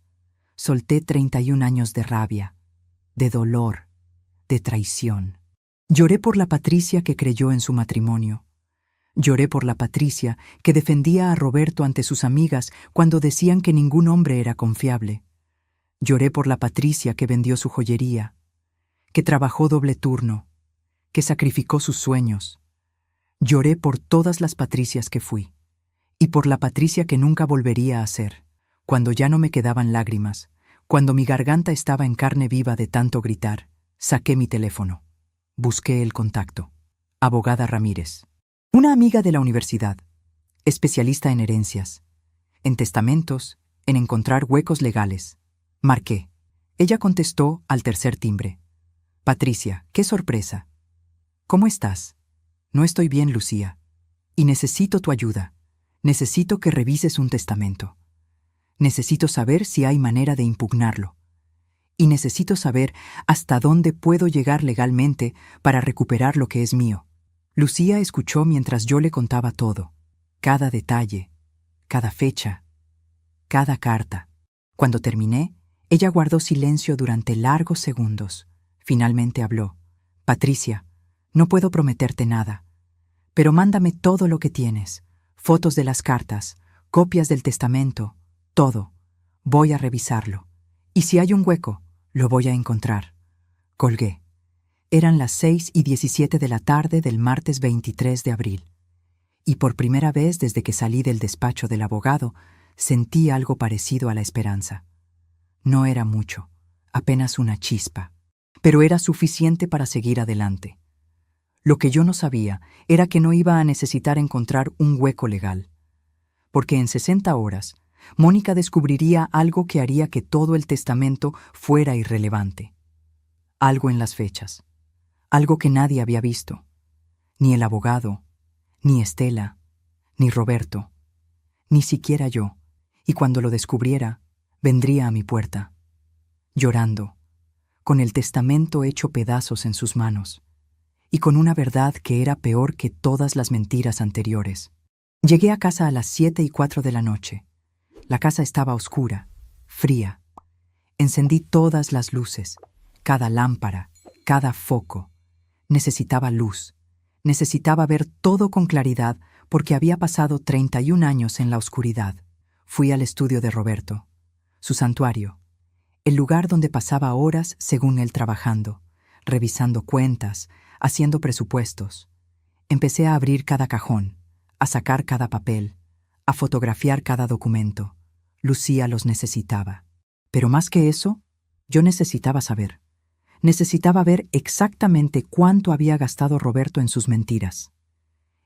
B: Solté 31 años de rabia, de dolor, de traición. Lloré por la Patricia que creyó en su matrimonio. Lloré por la Patricia que defendía a Roberto ante sus amigas cuando decían que ningún hombre era confiable. Lloré por la Patricia que vendió su joyería, que trabajó doble turno, que sacrificó sus sueños. Lloré por todas las Patricias que fui, y por la Patricia que nunca volvería a ser, cuando ya no me quedaban lágrimas, cuando mi garganta estaba en carne viva de tanto gritar. Saqué mi teléfono. Busqué el contacto. Abogada Ramírez. Una amiga de la universidad, especialista en herencias, en testamentos, en encontrar huecos legales. Marqué. Ella contestó al tercer timbre. Patricia, qué sorpresa. ¿Cómo estás? No estoy bien, Lucía. Y necesito tu ayuda. Necesito que revises un testamento. Necesito saber si hay manera de impugnarlo. Y necesito saber hasta dónde puedo llegar legalmente para recuperar lo que es mío. Lucía escuchó mientras yo le contaba todo, cada detalle, cada fecha, cada carta. Cuando terminé, ella guardó silencio durante largos segundos. Finalmente habló. Patricia, no puedo prometerte nada, pero mándame todo lo que tienes, fotos de las cartas, copias del testamento, todo. Voy a revisarlo. Y si hay un hueco, lo voy a encontrar. Colgué. Eran las 6:17 de la tarde del martes 23 de abril. Y por primera vez desde que salí del despacho del abogado, sentí algo parecido a la esperanza. No era mucho, apenas una chispa, pero era suficiente para seguir adelante. Lo que yo no sabía era que no iba a necesitar encontrar un hueco legal, porque en 60 horas, Mónica descubriría algo que haría que todo el testamento fuera irrelevante. Algo en las fechas. Algo que nadie había visto. Ni el abogado, ni Estela, ni Roberto, ni siquiera yo. Y cuando lo descubriera, vendría a mi puerta, llorando, con el testamento hecho pedazos en sus manos, y con una verdad que era peor que todas las mentiras anteriores. Llegué a casa a las 7:04 de la noche. La casa estaba oscura, fría. Encendí todas las luces, cada lámpara, cada foco. Necesitaba luz. Necesitaba ver todo con claridad porque había pasado 31 años en la oscuridad. Fui al estudio de Roberto, su santuario, el lugar donde pasaba horas según él trabajando, revisando cuentas, haciendo presupuestos. Empecé a abrir cada cajón, a sacar cada papel, a fotografiar cada documento. Lucía los necesitaba. Pero más que eso, yo necesitaba saber. Necesitaba ver exactamente cuánto había gastado Roberto en sus mentiras.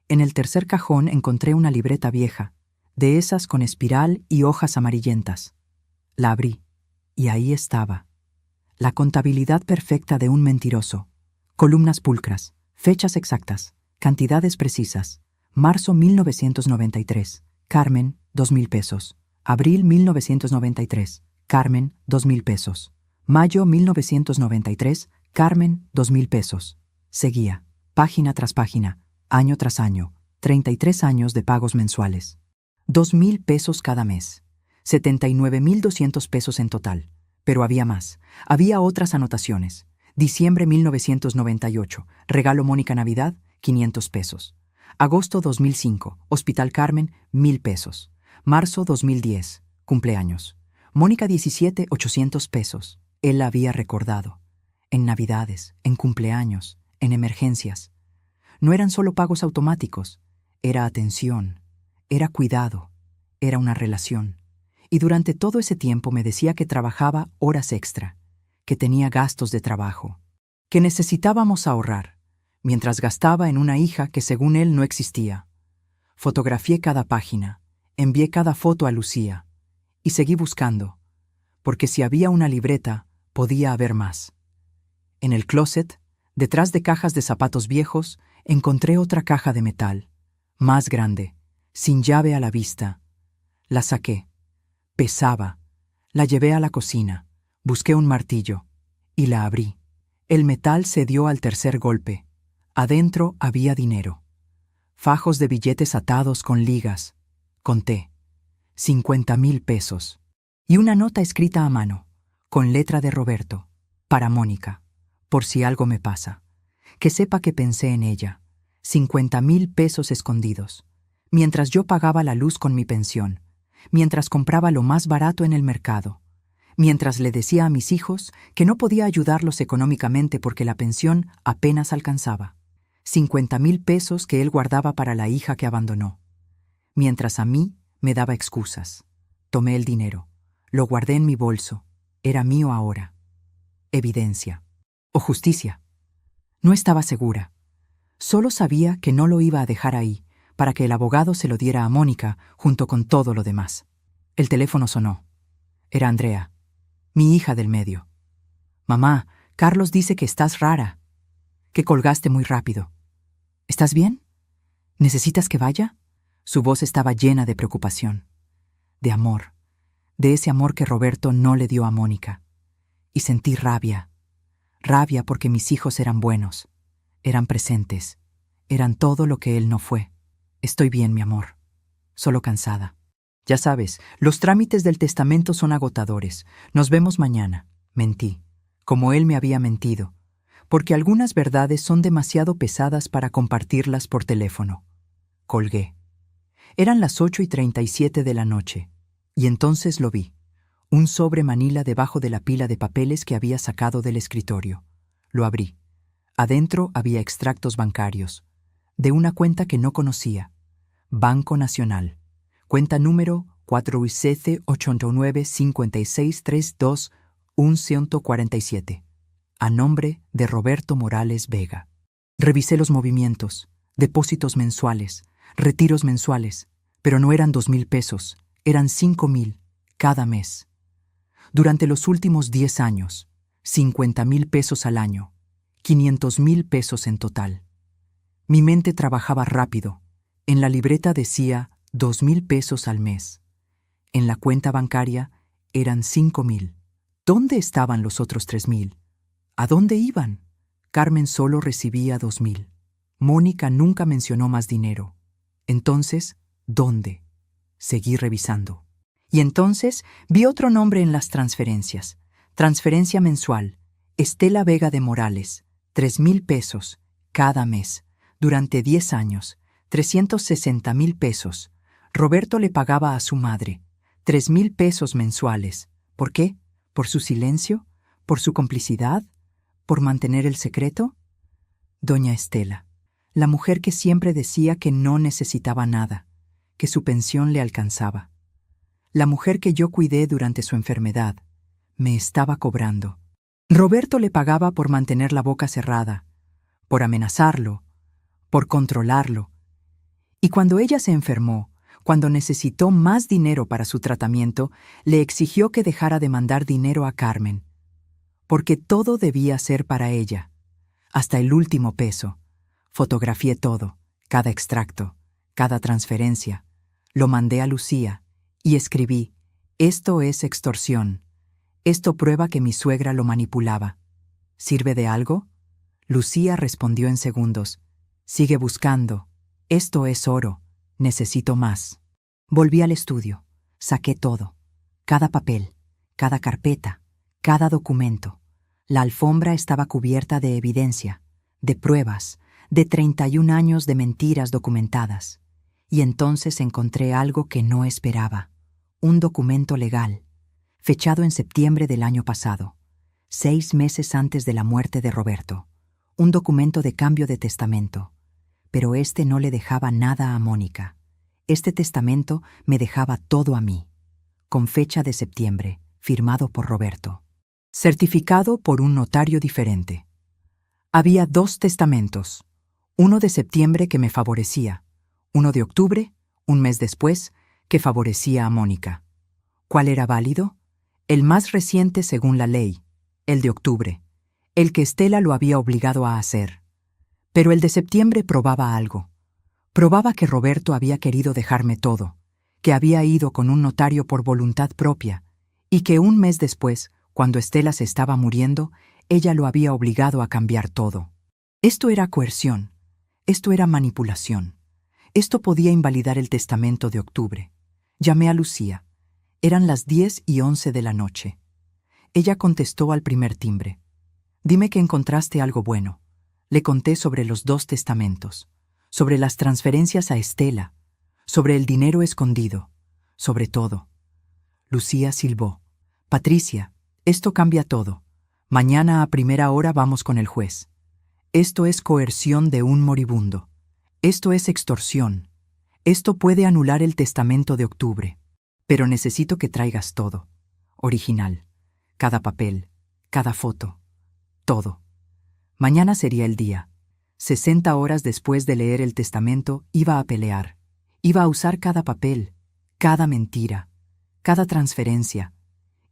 B: En el tercer cajón encontré una libreta vieja, de esas con espiral y hojas amarillentas. La abrí, y ahí estaba. La contabilidad perfecta de un mentiroso. Columnas pulcras, fechas exactas, cantidades precisas. Marzo 1993, Carmen, 2,000 pesos. Abril 1993, Carmen, 2,000 pesos. Mayo 1993, Carmen, 2,000 pesos. Seguía, página tras página, año tras año, 33 años de pagos mensuales. 2,000 pesos cada mes. 79,200 pesos en total. Pero había más. Había otras anotaciones. Diciembre 1998, regalo Mónica Navidad, 500 pesos. Agosto 2005, Hospital Carmen, 1,000 pesos. Marzo 2010, cumpleaños. Mónica 17, 800 pesos. Él la había recordado. En Navidades, en cumpleaños, en emergencias. No eran solo pagos automáticos. Era atención, era cuidado, era una relación. Y durante todo ese tiempo me decía que trabajaba horas extra, que tenía gastos de trabajo, que necesitábamos ahorrar, mientras gastaba en una hija que según él no existía. Fotografié cada página, envié cada foto a Lucía, y seguí buscando, porque si había una libreta, podía haber más. En el closet, Detrás de cajas de zapatos viejos, encontré otra caja de metal, más grande, sin llave a la vista. La saqué. Pesaba. La llevé a la cocina, busqué un martillo y la abrí. El metal cedió al tercer golpe. Adentro había dinero. Fajos de billetes atados con ligas. Conté. 50,000 pesos. Y una nota escrita a mano, con letra de Roberto, para Mónica, por si algo me pasa. Que sepa que pensé en ella. 50,000 pesos escondidos. Mientras yo pagaba la luz con mi pensión. Mientras compraba lo más barato en el mercado. Mientras le decía a mis hijos que no podía ayudarlos económicamente porque la pensión apenas alcanzaba. 50,000 pesos que él guardaba para la hija que abandonó. Mientras a mí me daba excusas. Tomé el dinero. Lo guardé en mi bolso. Era mío ahora. Evidencia. O justicia. No estaba segura. Solo sabía que no lo iba a dejar ahí, para que el abogado se lo diera a Mónica junto con todo lo demás. El teléfono sonó. Era Andrea, mi hija del medio. «Mamá, Carlos dice que estás rara, que colgaste muy rápido. ¿Estás bien? ¿Necesitas que vaya?» Su voz estaba llena de preocupación, de amor, de ese amor que Roberto no le dio a Mónica. Y sentí rabia porque mis hijos eran buenos, eran presentes, eran todo lo que él no fue. «Estoy bien, mi amor, solo cansada. Ya sabes, los trámites del testamento son agotadores. Nos vemos mañana». Mentí, como él me había mentido, porque algunas verdades son demasiado pesadas para compartirlas por teléfono. Colgué. Eran las 8:37 de la noche, y entonces lo vi. Un sobre manila debajo de la pila de papeles que había sacado del escritorio. Lo abrí. Adentro había extractos bancarios, de una cuenta que no conocía. Banco Nacional. Cuenta número 4,89,56,32,147. A nombre de Roberto Morales Vega. Revisé los movimientos, depósitos mensuales, retiros mensuales, pero no eran 2,000 pesos, eran 5,000 cada mes. Durante los últimos 10 años, 50,000 pesos al año, 500,000 pesos en total. Mi mente trabajaba rápido. En la libreta decía 2,000 pesos al mes. En la cuenta bancaria eran 5,000. ¿Dónde estaban los otros 3,000? ¿A dónde iban? Carmen solo recibía 2,000. Mónica nunca mencionó más dinero. Entonces, ¿dónde? Seguí revisando. Y entonces vi otro nombre en las transferencias. Transferencia mensual. Estela Vega de Morales. 3,000 pesos cada mes. Durante 10 años. 360,000 pesos. Roberto le pagaba a su madre. 3,000 pesos mensuales. ¿Por qué? ¿Por su silencio? ¿Por su complicidad? ¿Por mantener el secreto? Doña Estela, la mujer que siempre decía que no necesitaba nada, que su pensión le alcanzaba. La mujer que yo cuidé durante su enfermedad, me estaba cobrando. Roberto le pagaba por mantener la boca cerrada, por amenazarlo, por controlarlo. Y cuando ella se enfermó, cuando necesitó más dinero para su tratamiento, le exigió que dejara de mandar dinero a Carmen, porque todo debía ser para ella, hasta el último peso. Fotografié todo, cada extracto, cada transferencia. Lo mandé a Lucía y escribí: «Esto es extorsión. Esto prueba que mi suegra lo manipulaba. ¿Sirve de algo?» Lucía respondió en segundos: «Sigue buscando. Esto es oro. Necesito más». Volví al estudio. Saqué todo. Cada papel, cada carpeta, cada documento. La alfombra estaba cubierta de evidencia, de pruebas, de 31 años de mentiras documentadas. Y entonces encontré algo que no esperaba. Un documento legal, fechado en septiembre del año pasado, 6 meses antes de la muerte de Roberto. Un documento de cambio de testamento. Pero este no le dejaba nada a Mónica. Este testamento me dejaba todo a mí. Con fecha de septiembre, firmado por Roberto. Certificado por un notario diferente. Había 2 testamentos. Uno de septiembre que me favorecía. Uno de octubre, un mes después, que favorecía a Mónica. ¿Cuál era válido? El más reciente según la ley, el de octubre. el que Estela lo había obligado a hacer. Pero el de septiembre probaba algo. Probaba que Roberto había querido dejarme todo, que había ido con un notario por voluntad propia, y que un mes después, cuando Estela se estaba muriendo, ella lo había obligado a cambiar todo. Esto era coerción, esto era manipulación, esto podía invalidar el testamento de octubre. Llamé a Lucía. Eran las 10:11 de la noche. Ella contestó al primer timbre. Dime que encontraste algo bueno. Le conté sobre los 2 testamentos, sobre las transferencias a Estela, sobre el dinero escondido, sobre todo. Lucía silbó. Patricia, esto cambia todo. Mañana a primera hora vamos con el juez. Esto es coerción de un moribundo. Esto es extorsión. Esto puede anular el testamento de octubre. Pero necesito que traigas todo. Original. Cada papel, cada foto. Todo. Mañana sería el día. 60 horas después de leer el testamento, iba a pelear. Iba a usar cada papel, cada mentira, cada transferencia.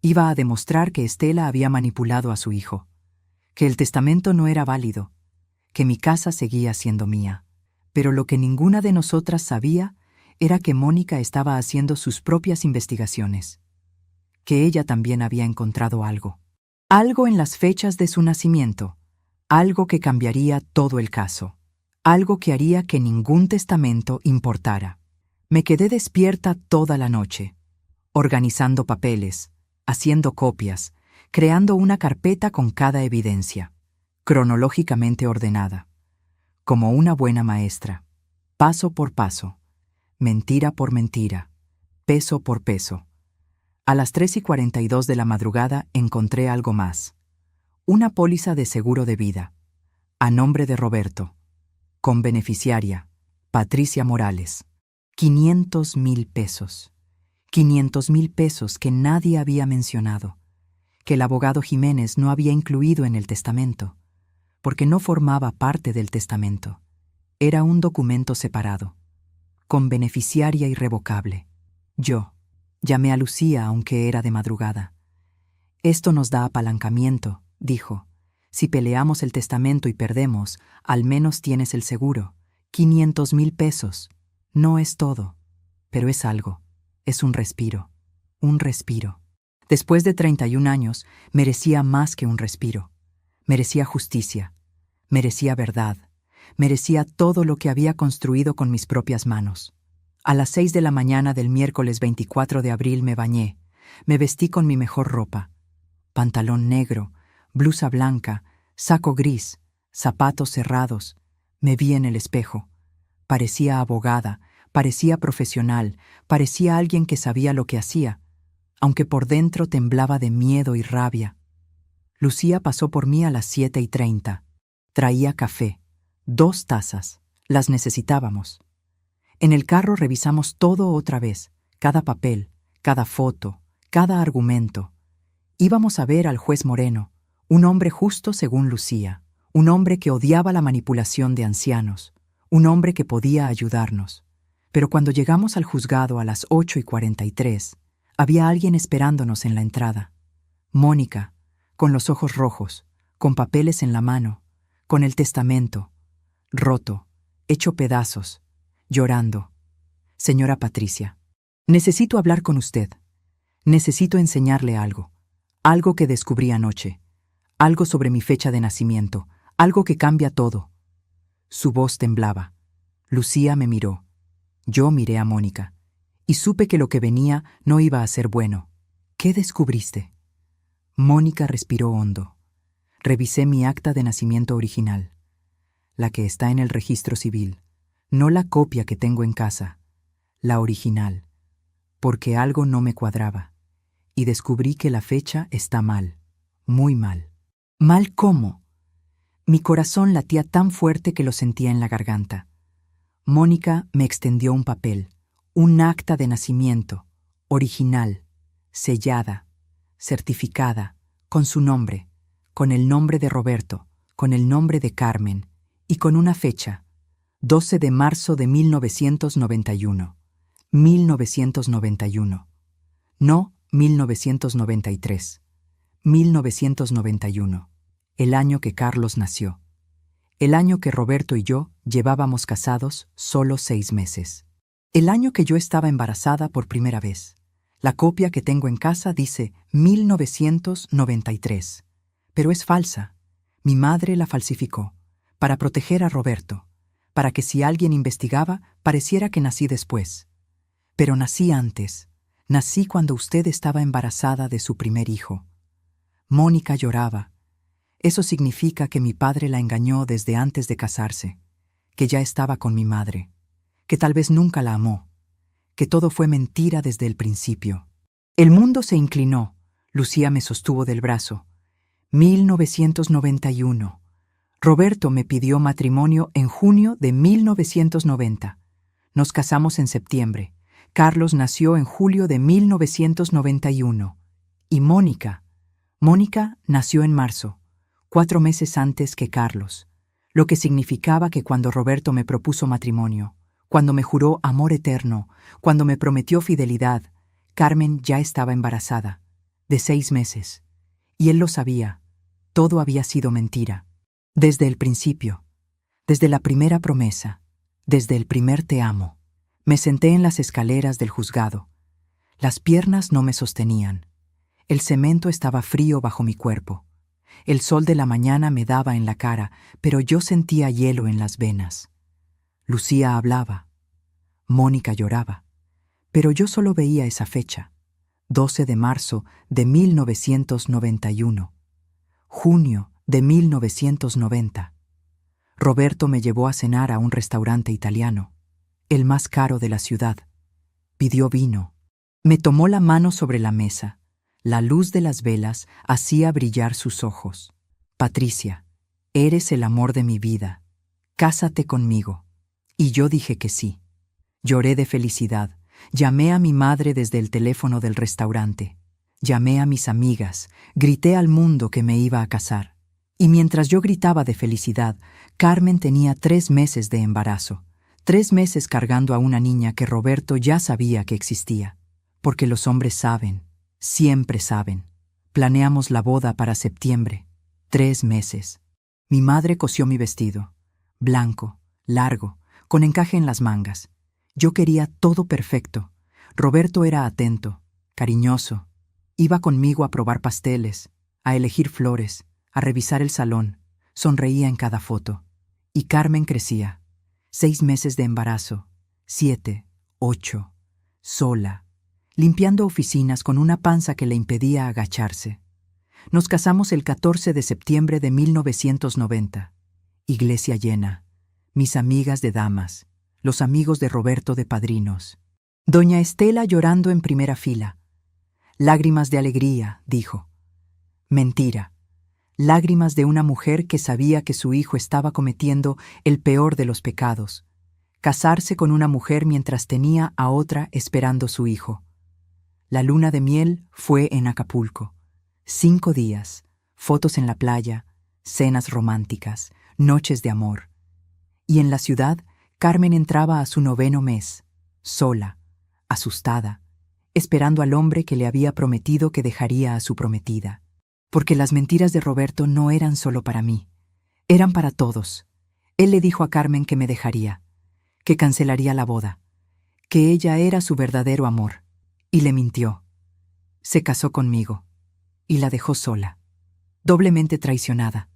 B: Iba a demostrar que Estela había manipulado a su hijo, que el testamento no era válido, que mi casa seguía siendo mía. Pero lo que ninguna de nosotras sabía era que Mónica estaba haciendo sus propias investigaciones, que ella también había encontrado algo. Algo en las fechas de su nacimiento, algo que cambiaría todo el caso, algo que haría que ningún testamento importara. Me quedé despierta toda la noche, organizando papeles, haciendo copias, creando una carpeta con cada evidencia, cronológicamente ordenada, como una buena maestra, paso por paso, mentira por mentira, peso por peso. A las 3:42 de la madrugada encontré algo más. Una póliza de seguro de vida, a nombre de Roberto, con beneficiaria, Patricia Morales. 500,000 pesos. 500,000 pesos que nadie había mencionado, que el abogado Jiménez no había incluido en el testamento, porque no formaba parte del testamento. Era un documento separado, con beneficiaria irrevocable. Yo llamé a Lucía aunque era de madrugada. Esto nos da apalancamiento, dijo. Si peleamos el testamento y perdemos, al menos tienes el seguro. 500,000 pesos. No es todo, pero es algo. Es un respiro. Un respiro. Después de 31 años, merecía más que un respiro. Merecía justicia. Merecía verdad. Merecía todo lo que había construido con mis propias manos. A las 6 de la mañana del miércoles 24 de abril me bañé. Me vestí con mi mejor ropa. Pantalón negro, blusa blanca, saco gris, zapatos cerrados. Me vi en el espejo. Parecía abogada, parecía profesional, parecía alguien que sabía lo que hacía, aunque por dentro temblaba de miedo y rabia. Lucía pasó por mí a las 7:30. Traía café, 2 tazas. Las necesitábamos. En el carro revisamos todo otra vez, cada papel, cada foto, cada argumento. Íbamos a ver al juez Moreno, un hombre justo según Lucía, un hombre que odiaba la manipulación de ancianos, un hombre que podía ayudarnos. Pero cuando llegamos al juzgado a las 8:43, había alguien esperándonos en la entrada. Mónica, con los ojos rojos, con papeles en la mano, con el testamento, roto, hecho pedazos, llorando. Señora Patricia, necesito hablar con usted. Necesito enseñarle algo. Algo que descubrí anoche. Algo sobre mi fecha de nacimiento. Algo que cambia todo. Su voz temblaba. Lucía me miró. Yo miré a Mónica. Y supe que lo que venía no iba a ser bueno. ¿Qué descubriste? Mónica respiró hondo. Revisé mi acta de nacimiento original. La que está en el registro civil. No la copia que tengo en casa. La original. Porque algo no me cuadraba. Y descubrí que la fecha está mal. Muy mal. ¿Mal cómo? Mi corazón latía tan fuerte que lo sentía en la garganta. Mónica me extendió un papel, un acta de nacimiento, original, sellada, certificada, con su nombre, con el nombre de Roberto, con el nombre de Carmen, y con una fecha, 12 de marzo de 1991. 1991. No 1993. 1991. el año que Carlos nació, el año que Roberto y yo llevábamos casados solo 6 meses, el año que yo estaba embarazada por primera vez. La copia que tengo en casa dice 1993, pero es falsa. Mi madre la falsificó, para proteger a Roberto, para que si alguien investigaba, pareciera que nací después. Pero nací antes, nací cuando usted estaba embarazada de su primer hijo. Mónica lloraba. Eso significa que mi padre la engañó desde antes de casarse, que ya estaba con mi madre, que tal vez nunca la amó, que todo fue mentira desde el principio. El mundo se inclinó. Lucía me sostuvo del brazo. 1991. Roberto me pidió matrimonio en junio de 1990. Nos casamos en septiembre. Carlos nació en julio de 1991. Y Mónica nació en marzo, 4 meses antes que Carlos, lo que significaba que cuando Roberto me propuso matrimonio, cuando me juró amor eterno, cuando me prometió fidelidad, Carmen ya estaba embarazada, de 6 meses. Y él lo sabía. Todo había sido mentira. Desde el principio, desde la primera promesa, desde el primer te amo, me senté en las escaleras del juzgado. Las piernas no me sostenían. El cemento estaba frío bajo mi cuerpo. El sol de la mañana me daba en la cara, pero yo sentía hielo en las venas. Lucía hablaba. Mónica lloraba. Pero yo solo veía esa fecha, 12 de marzo de 1991. Junio de 1990. Roberto me llevó a cenar a un restaurante italiano, el más caro de la ciudad. Pidió vino. Me tomó la mano sobre la mesa. La luz de las velas hacía brillar sus ojos. Patricia, eres el amor de mi vida. Cásate conmigo. Y yo dije que sí. Lloré de felicidad. Llamé a mi madre desde el teléfono del restaurante. Llamé a mis amigas. Grité al mundo que me iba a casar. Y mientras yo gritaba de felicidad, Carmen tenía 3 meses de embarazo. 3 meses cargando a una niña que Roberto ya sabía que existía. Porque los hombres saben, siempre saben. Planeamos la boda para septiembre. 3 meses. Mi madre cosió mi vestido. Blanco, largo, con encaje en las mangas. Yo quería todo perfecto. Roberto era atento, cariñoso. Iba conmigo a probar pasteles, a elegir flores, a revisar el salón. Sonreía en cada foto. Y Carmen crecía. 6 meses de embarazo, 7, 8, sola, limpiando oficinas con una panza que le impedía agacharse. Nos casamos el 14 de septiembre de 1990. Iglesia llena. Mis amigas de damas. Los amigos de Roberto de padrinos. Doña Estela llorando en primera fila. Lágrimas de alegría, dijo. Mentira. Lágrimas de una mujer que sabía que su hijo estaba cometiendo el peor de los pecados. Casarse con una mujer mientras tenía a otra esperando su hijo. La luna de miel fue en Acapulco. 5 días, fotos en la playa, cenas románticas, noches de amor. Y en la ciudad, Carmen entraba a su 9º mes, sola, asustada, esperando al hombre que le había prometido que dejaría a su prometida. Porque las mentiras de Roberto no eran solo para mí, eran para todos. Él le dijo a Carmen que me dejaría, que cancelaría la boda, que ella era su verdadero amor, y le mintió. Se casó conmigo, y la dejó sola, doblemente traicionada.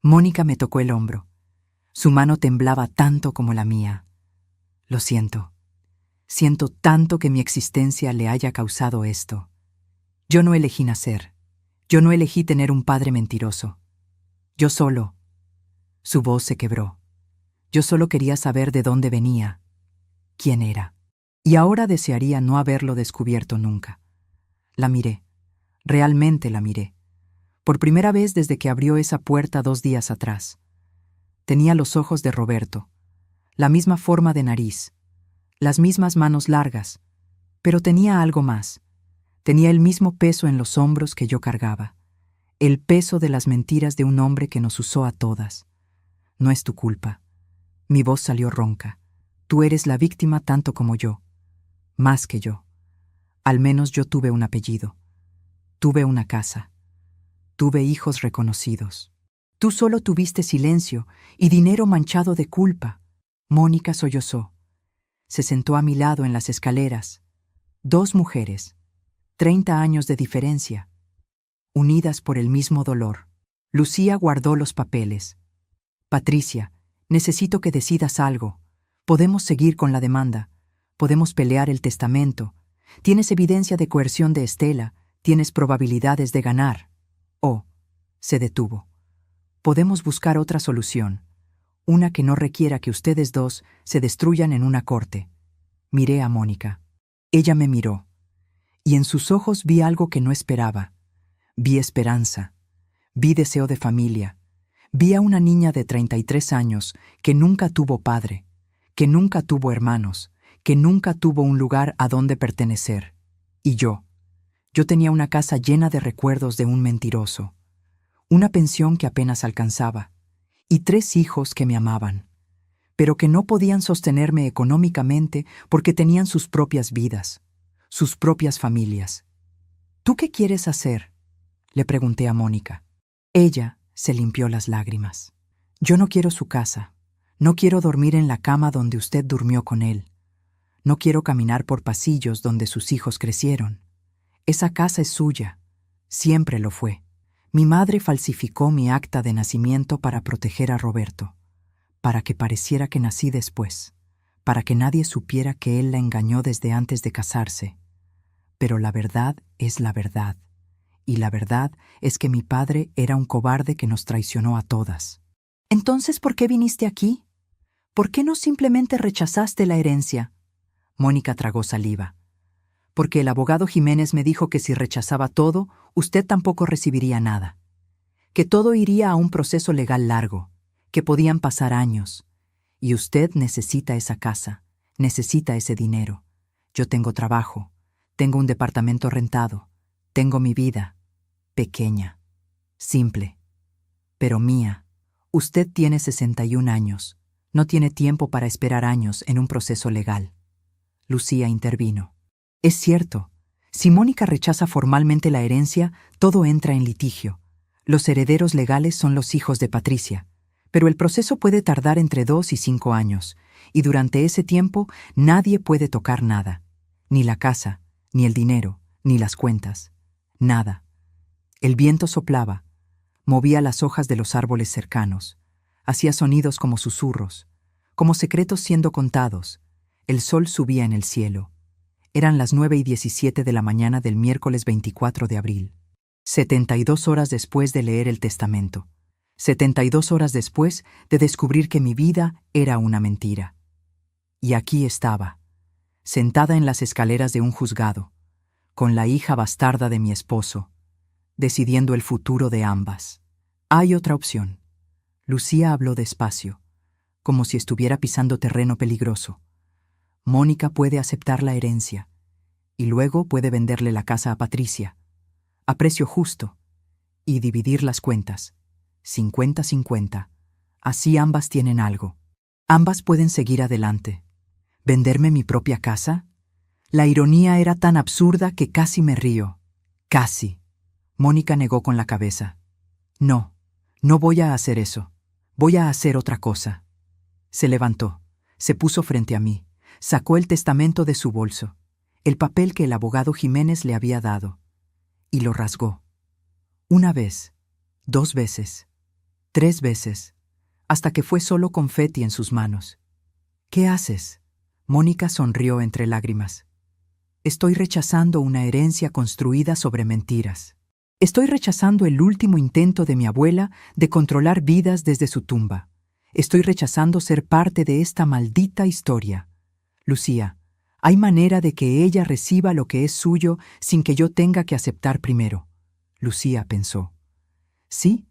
B: Mónica me tocó el hombro. Su mano temblaba tanto como la mía. Lo siento. Siento tanto que mi existencia le haya causado esto. Yo no elegí nacer. Yo no elegí tener un padre mentiroso. Yo solo. Su voz se quebró. Yo solo quería saber de dónde venía, quién era. Y ahora desearía no haberlo descubierto nunca. La miré. Realmente la miré. Por primera vez desde que abrió esa puerta 2 días atrás. Tenía los ojos de Roberto, la misma forma de nariz, las mismas manos largas, pero tenía algo más. Tenía el mismo peso en los hombros que yo cargaba, el peso de las mentiras de un hombre que nos usó a todas. No es tu culpa. Mi voz salió ronca. Tú eres la víctima tanto como yo, más que yo. Al menos yo tuve un apellido, tuve una casa, tuve hijos reconocidos. Tú solo tuviste silencio y dinero manchado de culpa. Mónica sollozó. Se sentó a mi lado en las escaleras. 2 mujeres, 30 años de diferencia, unidas por el mismo dolor. Lucía guardó los papeles. Patricia, necesito que decidas algo. Podemos seguir con la demanda. Podemos pelear el testamento. Tienes evidencia de coerción de Estela. Tienes probabilidades de ganar. Oh, se detuvo. Podemos buscar otra solución. Una que no requiera que ustedes dos se destruyan en una corte. Miré a Mónica. Ella me miró. Y en sus ojos vi algo que no esperaba. Vi esperanza. Vi deseo de familia. Vi a una niña de 33 años que nunca tuvo padre, que nunca tuvo hermanos, que nunca tuvo un lugar a donde pertenecer. Y yo tenía una casa llena de recuerdos de un mentiroso, una pensión que apenas alcanzaba, y 3 hijos que me amaban, pero que no podían sostenerme económicamente porque tenían sus propias vidas, sus propias familias. ¿Tú qué quieres hacer?, le pregunté a Mónica. Ella se limpió las lágrimas. Yo no quiero su casa. No quiero dormir en la cama donde usted durmió con él. No quiero caminar por pasillos donde sus hijos crecieron. Esa casa es suya. Siempre lo fue. Mi madre falsificó mi acta de nacimiento para proteger a Roberto, para que pareciera que nací después, para que nadie supiera que él la engañó desde antes de casarse. Pero la verdad es la verdad. Y la verdad es que mi padre era un cobarde que nos traicionó a todas. Entonces, ¿por qué viniste aquí? ¿Por qué no simplemente rechazaste la herencia? Mónica tragó saliva. Porque el abogado Jiménez me dijo que si rechazaba todo, usted tampoco recibiría nada. Que todo iría a un proceso legal largo, que podían pasar años. Y usted necesita esa casa, necesita ese dinero. Yo tengo trabajo, tengo un departamento rentado, tengo mi vida, pequeña, simple, pero mía. Usted tiene 61 años, no tiene tiempo para esperar años en un proceso legal. Lucía intervino. Es cierto, si Mónica rechaza formalmente la herencia, todo entra en litigio. Los herederos legales son los hijos de Patricia, pero el proceso puede tardar entre 2 y 5 años, y durante ese tiempo nadie puede tocar nada, ni la casa, ni el dinero, ni las cuentas. Nada. El viento soplaba, movía las hojas de los árboles cercanos, hacía sonidos como susurros, como secretos siendo contados. El sol subía en el cielo. Eran las 9:17 de la mañana del miércoles 24 de abril. 72 horas después de leer el testamento. 72 horas después de descubrir que mi vida era una mentira. Y aquí estaba, sentada en las escaleras de un juzgado, con la hija bastarda de mi esposo, decidiendo el futuro de ambas. Hay otra opción. Lucía habló despacio, como si estuviera pisando terreno peligroso. Mónica puede aceptar la herencia, y luego puede venderle la casa a Patricia, a precio justo, y dividir las cuentas, 50-50. Así ambas tienen algo. Ambas pueden seguir adelante. ¿Venderme mi propia casa? La ironía era tan absurda que casi me río. Casi. Mónica negó con la cabeza. No, no voy a hacer eso. Voy a hacer otra cosa. Se levantó, se puso frente a mí, sacó el testamento de su bolso, el papel que el abogado Jiménez le había dado, y lo rasgó. 1 vez, 2 veces, 3 veces, hasta que fue solo confeti en sus manos. ¿Qué haces? Mónica sonrió entre lágrimas. Estoy rechazando una herencia construida sobre mentiras. Estoy rechazando el último intento de mi abuela de controlar vidas desde su tumba. Estoy rechazando ser parte de esta maldita historia. Lucía, ¿hay manera de que ella reciba lo que es suyo sin que yo tenga que aceptar primero? Lucía pensó. Sí,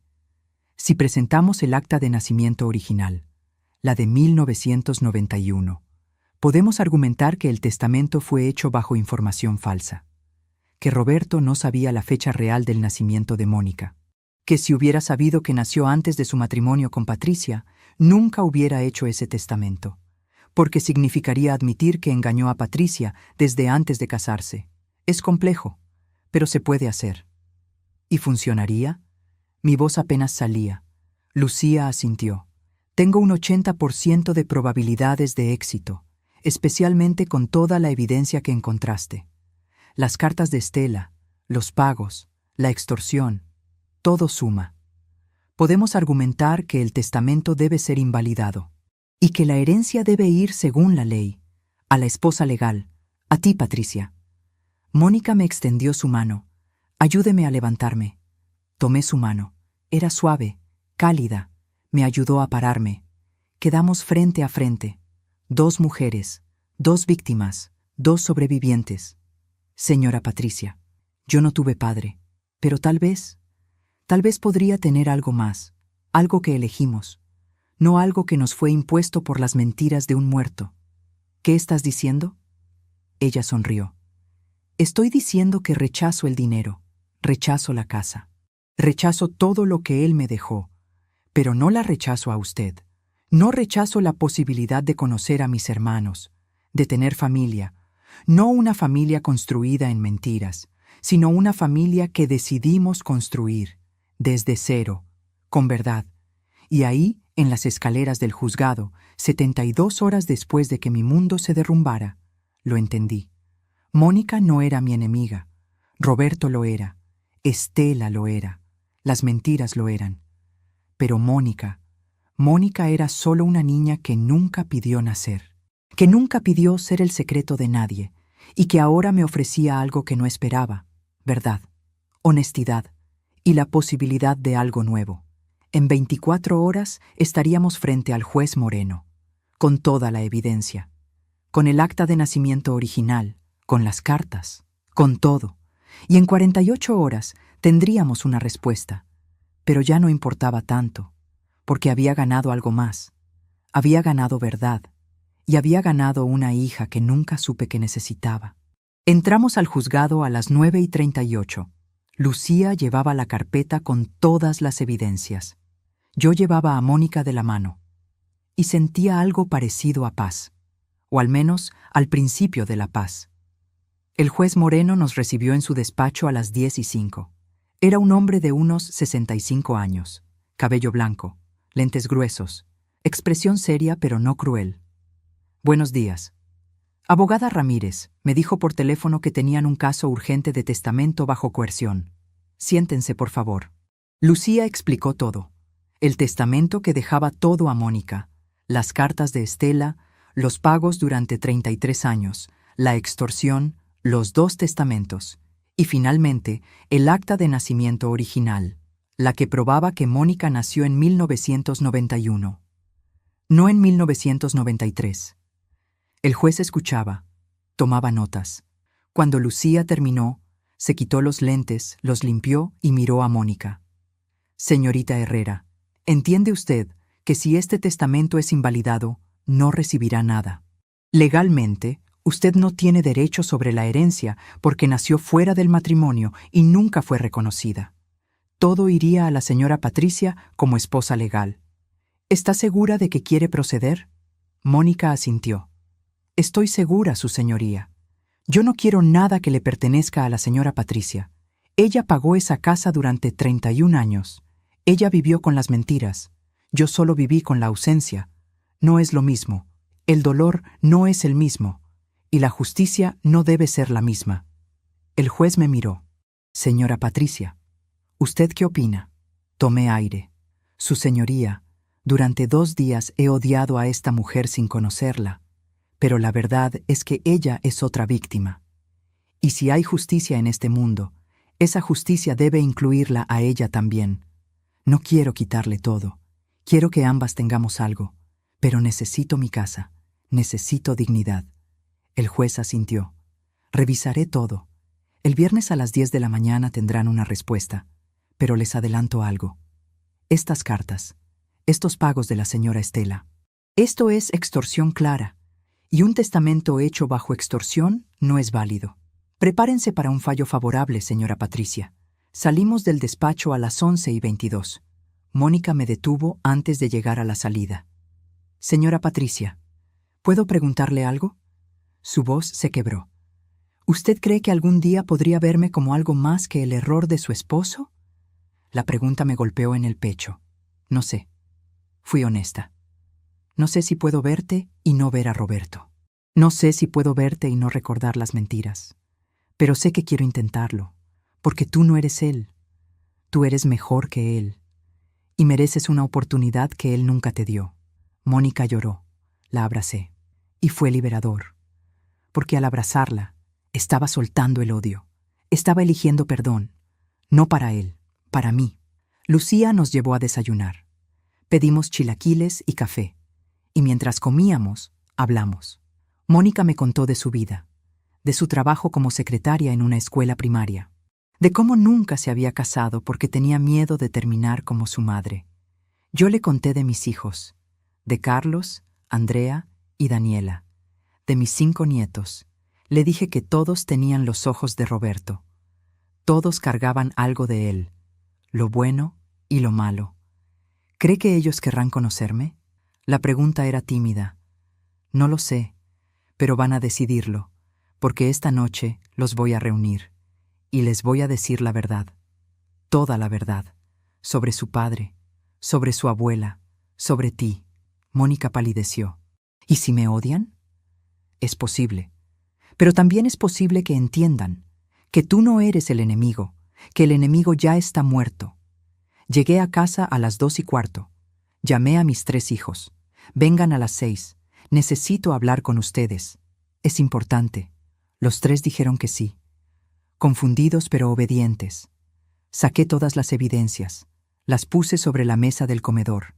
B: si presentamos el acta de nacimiento original, la de 1991, podemos argumentar que el testamento fue hecho bajo información falsa, que Roberto no sabía la fecha real del nacimiento de Mónica, que si hubiera sabido que nació antes de su matrimonio con Patricia, nunca hubiera hecho ese testamento, porque significaría admitir que engañó a Patricia desde antes de casarse. Es complejo, pero se puede hacer. ¿Y funcionaría? Mi voz apenas salía. Lucía asintió. Tengo un 80% de probabilidades de éxito, especialmente con toda la evidencia que encontraste. Las cartas de Estela, los pagos, la extorsión, todo suma. Podemos argumentar que el testamento debe ser invalidado y que la herencia debe ir según la ley, a la esposa legal, a ti, Patricia. Mónica me extendió su mano. Ayúdeme a levantarme. Tomé su mano. Era suave, cálida. Me ayudó a pararme. Quedamos frente a frente. 2 mujeres, 2 víctimas, 2 sobrevivientes. Señora Patricia, yo no tuve padre, pero tal vez podría tener algo más, algo que elegimos, no algo que nos fue impuesto por las mentiras de un muerto. ¿Qué estás diciendo? Ella sonrió. Estoy diciendo que rechazo el dinero, rechazo la casa, rechazo todo lo que él me dejó, pero no la rechazo a usted. No rechazo la posibilidad de conocer a mis hermanos, de tener familia, no una familia construida en mentiras, sino una familia que decidimos construir, desde cero, con verdad. Y ahí, en las escaleras del juzgado, 72 horas después de que mi mundo se derrumbara, lo entendí. Mónica no era mi enemiga. Roberto lo era. Estela lo era. Las mentiras lo eran. Pero Mónica era solo una niña que nunca pidió nacer, que nunca pidió ser el secreto de nadie, y que ahora me ofrecía algo que no esperaba: verdad, honestidad y la posibilidad de algo nuevo. En 24 horas estaríamos frente al juez Moreno, con toda la evidencia, con el acta de nacimiento original, con las cartas, con todo, y en 48 horas tendríamos una respuesta. Pero ya no importaba tanto, porque había ganado algo más. Había ganado verdad, y había ganado una hija que nunca supe que necesitaba. Entramos al juzgado a las 9:38. Lucía llevaba la carpeta con todas las evidencias. Yo llevaba a Mónica de la mano, y sentía algo parecido a paz, o al menos al principio de la paz. El juez Moreno nos recibió en su despacho a las 10:05. Era un hombre de unos 65 años, cabello blanco, lentes gruesos, expresión seria pero no cruel. Buenos días. Abogada Ramírez, me dijo por teléfono que tenían un caso urgente de testamento bajo coerción. Siéntense, por favor. Lucía explicó todo. El testamento que dejaba todo a Mónica, las cartas de Estela, los pagos durante 33 años, la extorsión, los 2 testamentos, y finalmente el acta de nacimiento original, la que probaba que Mónica nació en 1991, no en 1993. El juez escuchaba, tomaba notas. Cuando Lucía terminó, se quitó los lentes, los limpió y miró a Mónica. Señorita Herrera, ¿entiende usted que si este testamento es invalidado, no recibirá nada? Legalmente, usted no tiene derecho sobre la herencia porque nació fuera del matrimonio y nunca fue reconocida. Todo iría a la señora Patricia como esposa legal. ¿Está segura de que quiere proceder? Mónica asintió. Estoy segura, su señoría. Yo no quiero nada que le pertenezca a la señora Patricia. Ella pagó esa casa durante 31 años. Ella vivió con las mentiras. Yo solo viví con la ausencia. No es lo mismo. El dolor no es el mismo. Y la justicia no debe ser la misma. El juez me miró. Señora Patricia, ¿usted qué opina? Tomé aire. Su señoría, durante 2 días he odiado a esta mujer sin conocerla, pero la verdad es que ella es otra víctima. Y si hay justicia en este mundo, esa justicia debe incluirla a ella también. No quiero quitarle todo. Quiero que ambas tengamos algo, pero necesito mi casa, necesito dignidad. El juez asintió. Revisaré todo. El viernes a las 10 de la mañana tendrán una respuesta, pero les adelanto algo. Estas cartas, estos pagos de la señora Estela, esto es extorsión clara, y un testamento hecho bajo extorsión no es válido. Prepárense para un fallo favorable, señora Patricia. Salimos del despacho a las 11:22. Mónica me detuvo antes de llegar a la salida. Señora Patricia, ¿puedo preguntarle algo? Su voz se quebró. ¿Usted cree que algún día podría verme como algo más que el error de su esposo? La pregunta me golpeó en el pecho. No sé. Fui honesta. No sé si puedo verte y no ver a Roberto. No sé si puedo verte y no recordar las mentiras. Pero sé que quiero intentarlo, porque tú no eres él. Tú eres mejor que él. Y mereces una oportunidad que él nunca te dio. Mónica lloró. La abracé. Y fue liberador. Porque al abrazarla, estaba soltando el odio. Estaba eligiendo perdón. No para él, para mí. Lucía nos llevó a desayunar. Pedimos chilaquiles y café. Y mientras comíamos, hablamos. Mónica me contó de su vida, de su trabajo como secretaria en una escuela primaria, de cómo nunca se había casado porque tenía miedo de terminar como su madre. Yo le conté de mis hijos, de Carlos, Andrea y Daniela, de mis 5 nietos. Le dije que todos tenían los ojos de Roberto. Todos cargaban algo de él, lo bueno y lo malo. ¿Cree que ellos querrán conocerme? La pregunta era tímida. No lo sé, pero van a decidirlo, porque esta noche los voy a reunir y les voy a decir la verdad, toda la verdad, sobre su padre, sobre su abuela, sobre ti. Mónica palideció. ¿Y si me odian? Es posible. Pero también es posible que entiendan que tú no eres el enemigo, que el enemigo ya está muerto. Llegué a casa a las 2:15. Llamé a mis 3 hijos. Vengan a las 6. Necesito hablar con ustedes. Es importante. Los 3 dijeron que sí. Confundidos pero obedientes. Saqué todas las evidencias. Las puse sobre la mesa del comedor.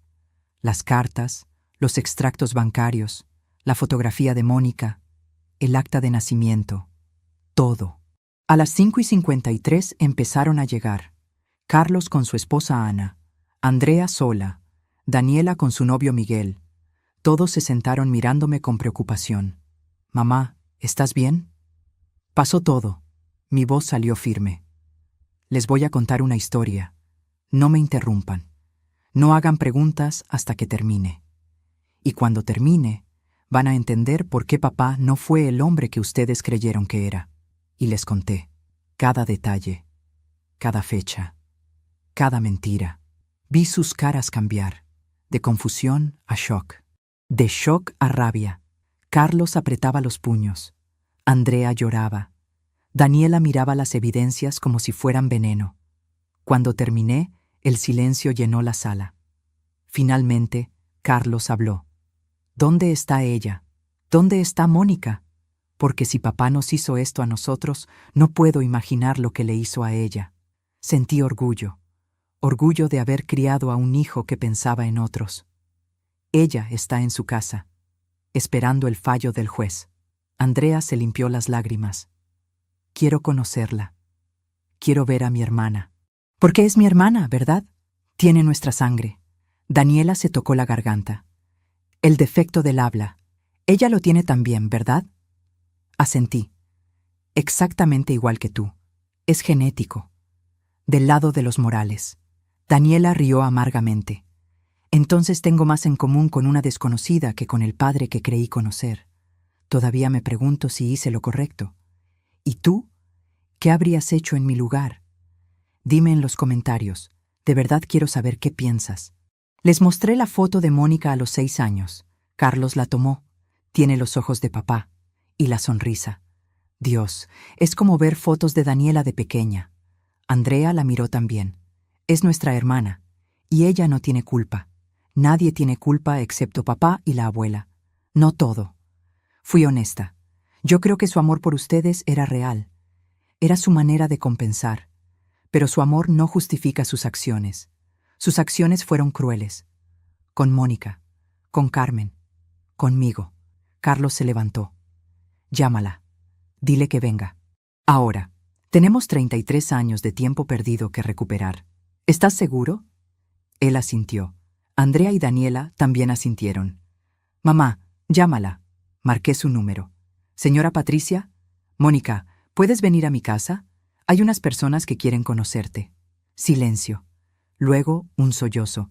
B: Las cartas, los extractos bancarios, la fotografía de Mónica, el acta de nacimiento. Todo. A las 5:53 empezaron a llegar. Carlos con su esposa Ana, Andrea sola, Daniela con su novio Miguel. Todos se sentaron mirándome con preocupación. «Mamá, ¿estás bien?» Pasó todo. Mi voz salió firme. Les voy a contar una historia. No me interrumpan. No hagan preguntas hasta que termine. Y cuando termine, van a entender por qué papá no fue el hombre que ustedes creyeron que era. Y les conté. Cada detalle. Cada fecha. Cada mentira. Vi sus caras cambiar. De confusión a shock. De shock a rabia. Carlos apretaba los puños. Andrea lloraba. Daniela miraba las evidencias como si fueran veneno. Cuando terminé, el silencio llenó la sala. Finalmente, Carlos habló. ¿Dónde está ella? ¿Dónde está Mónica? Porque si papá nos hizo esto a nosotros, no puedo imaginar lo que le hizo a ella. Sentí orgullo. Orgullo de haber criado a un hijo que pensaba en otros. Ella está en su casa, esperando el fallo del juez. Andrea se limpió las lágrimas. Quiero conocerla. Quiero ver a mi hermana. Porque es mi hermana, ¿verdad? Tiene nuestra sangre. Daniela se tocó la garganta. El defecto del habla. Ella lo tiene también, ¿verdad? Asentí. Exactamente igual que tú. Es genético. Del lado de los Morales. Daniela rió amargamente. Entonces tengo más en común con una desconocida que con el padre que creí conocer. Todavía me pregunto si hice lo correcto. ¿Y tú? ¿Qué habrías hecho en mi lugar? Dime en los comentarios. De verdad quiero saber qué piensas. Les mostré la foto de Mónica a los 6 años. Carlos la tomó. Tiene los ojos de papá. Y la sonrisa. Dios, es como ver fotos de Daniela de pequeña. Andrea la miró también. Es nuestra hermana. Y ella no tiene culpa. Nadie tiene culpa excepto papá y la abuela. No todo. Fui honesta. Yo creo que su amor por ustedes era real. Era su manera de compensar. Pero su amor no justifica sus acciones. Sus acciones fueron crueles. Con Mónica, con Carmen, conmigo. Carlos se levantó. Llámala. Dile que venga. Ahora. Tenemos 33 años de tiempo perdido que recuperar. ¿Estás seguro? Él asintió. Andrea y Daniela también asintieron. Mamá, llámala. Marqué su número. Señora Patricia, Mónica, ¿puedes venir a mi casa? Hay unas personas que quieren conocerte. Silencio. Luego, un sollozo.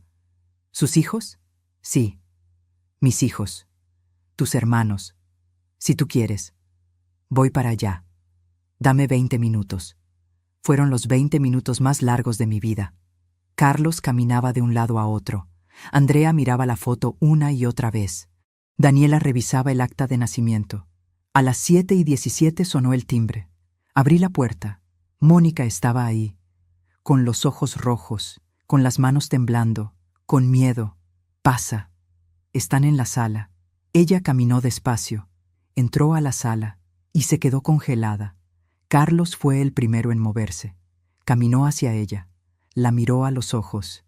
B: ¿Sus hijos? Sí. Mis hijos. Tus hermanos. Si tú quieres. Voy para allá. Dame 20 minutos. Fueron los 20 minutos más largos de mi vida. Carlos caminaba de un lado a otro, Andrea miraba la foto una y otra vez. Daniela revisaba el acta de nacimiento. A las 7:17 sonó el timbre. Abrí la puerta. Mónica estaba ahí, con los ojos rojos, con las manos temblando, con miedo. Pasa. Están en la sala. Ella caminó despacio, entró a la sala y se quedó congelada. Carlos fue el primero en moverse. Caminó hacia ella, la miró a los ojos.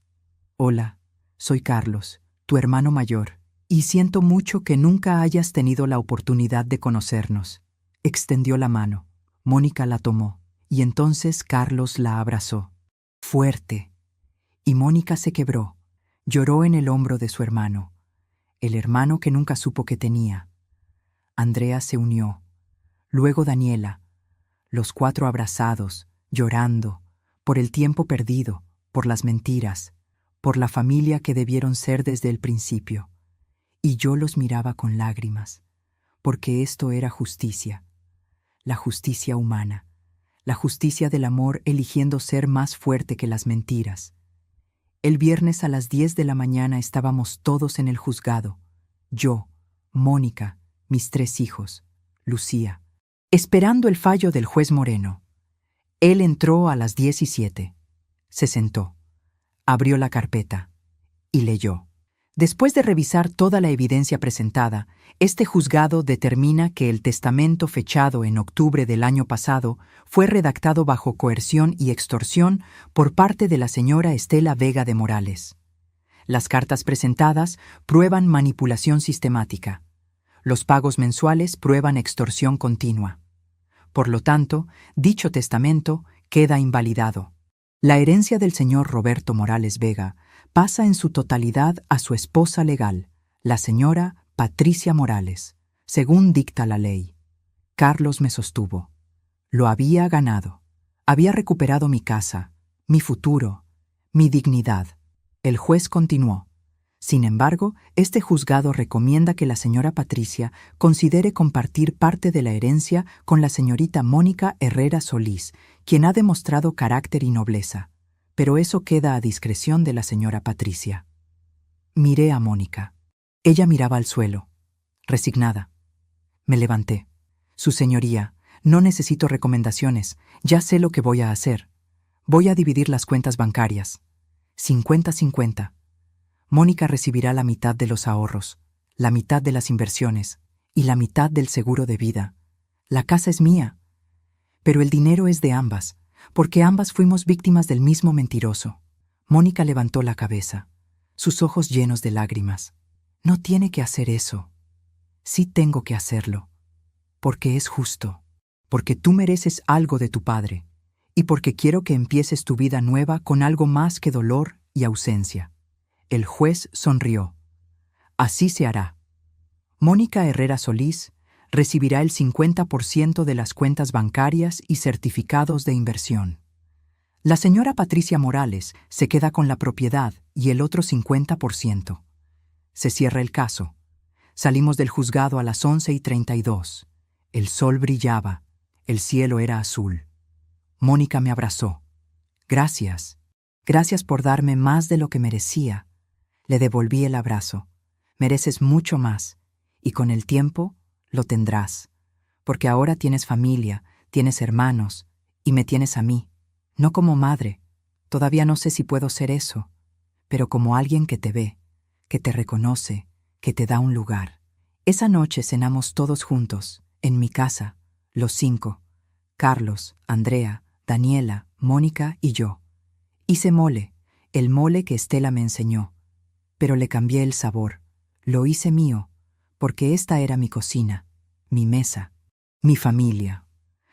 B: Hola, soy Carlos, tu hermano mayor, y siento mucho que nunca hayas tenido la oportunidad de conocernos. Extendió la mano. Mónica la tomó, y entonces Carlos la abrazó. Fuerte. Y Mónica se quebró. Lloró en el hombro de su hermano, el hermano que nunca supo que tenía. Andrea se unió. Luego Daniela. Los cuatro abrazados, llorando, por el tiempo perdido, por las mentiras, por la familia que debieron ser desde el principio. Y yo los miraba con lágrimas, porque esto era justicia, la justicia humana, la justicia del amor eligiendo ser más fuerte que las mentiras. El viernes a las 10 de la mañana estábamos todos en el juzgado, yo, Mónica, mis 3 hijos, Lucía, esperando el fallo del juez Moreno. Él entró a las 17. Se sentó, abrió la carpeta y leyó. Después de revisar toda la evidencia presentada, este juzgado determina que el testamento fechado en octubre del año pasado fue redactado bajo coerción y extorsión por parte de la señora Estela Vega de Morales. Las cartas presentadas prueban manipulación sistemática. Los pagos mensuales prueban extorsión continua. Por lo tanto, dicho testamento queda invalidado. La herencia del señor Roberto Morales Vega pasa en su totalidad a su esposa legal, la señora Patricia Morales, según dicta la ley. Carlos me sostuvo. Lo había ganado. Había recuperado mi casa, mi futuro, mi dignidad. El juez continuó. Sin embargo, este juzgado recomienda que la señora Patricia considere compartir parte de la herencia con la señorita Mónica Herrera Solís, quien ha demostrado carácter y nobleza. Pero eso queda a discreción de la señora Patricia. Miré a Mónica. Ella miraba al suelo, resignada. Me levanté. Su señoría, no necesito recomendaciones, ya sé lo que voy a hacer. Voy a dividir las cuentas bancarias. 50-50. Mónica recibirá la mitad de los ahorros, la mitad de las inversiones y la mitad del seguro de vida. La casa es mía, pero el dinero es de ambas, porque ambas fuimos víctimas del mismo mentiroso. Mónica levantó la cabeza, sus ojos llenos de lágrimas. No tiene que hacer eso. Sí tengo que hacerlo, porque es justo, porque tú mereces algo de tu padre, y porque quiero que empieces tu vida nueva con algo más que dolor y ausencia. El juez sonrió. Así se hará. Mónica Herrera Solís recibirá el 50% de las cuentas bancarias y certificados de inversión. La señora Patricia Morales se queda con la propiedad y el otro 50%. Se cierra el caso. Salimos del juzgado a las 11:32. El sol brillaba. El cielo era azul. Mónica me abrazó. Gracias. Gracias por darme más de lo que merecía. Le devolví el abrazo. Mereces mucho más, y con el tiempo lo tendrás, porque ahora tienes familia, tienes hermanos, y me tienes a mí, no como madre, todavía no sé si puedo ser eso, pero como alguien que te ve, que te reconoce, que te da un lugar. Esa noche cenamos todos juntos, en mi casa, los 5, Carlos, Andrea, Daniela, Mónica y yo. Hice mole, el mole que Estela me enseñó, pero le cambié el sabor. Lo hice mío, porque esta era mi cocina, mi mesa, mi familia,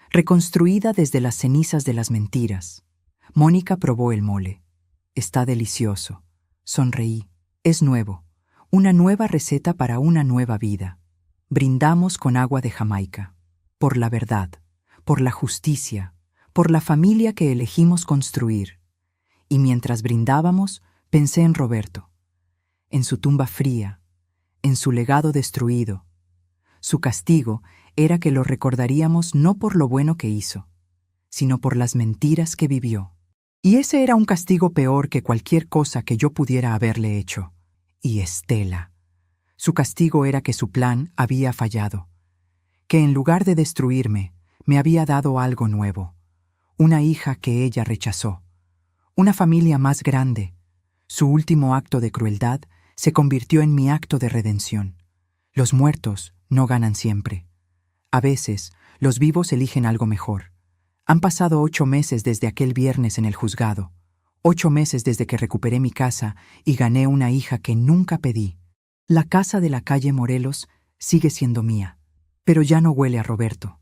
B: reconstruida desde las cenizas de las mentiras. Mónica probó el mole. Está delicioso. Sonreí. Es nuevo. Una nueva receta para una nueva vida. Brindamos con agua de Jamaica. Por la verdad, por la justicia, por la familia que elegimos construir. Y mientras brindábamos, pensé en Roberto, en su tumba fría, en su legado destruido. Su castigo era que lo recordaríamos no por lo bueno que hizo, sino por las mentiras que vivió. Y ese era un castigo peor que cualquier cosa que yo pudiera haberle hecho. y Estela. Su castigo era que su plan había fallado, que en lugar de destruirme, me había dado algo nuevo, una hija que ella rechazó, una familia más grande. Su último acto de crueldad se convirtió en mi acto de redención. Los muertos no ganan siempre. A veces, los vivos eligen algo mejor. Han pasado 8 meses desde aquel viernes en el juzgado, 8 meses desde que recuperé mi casa y gané una hija que nunca pedí. La casa de la calle Morelos sigue siendo mía, pero ya no huele a Roberto.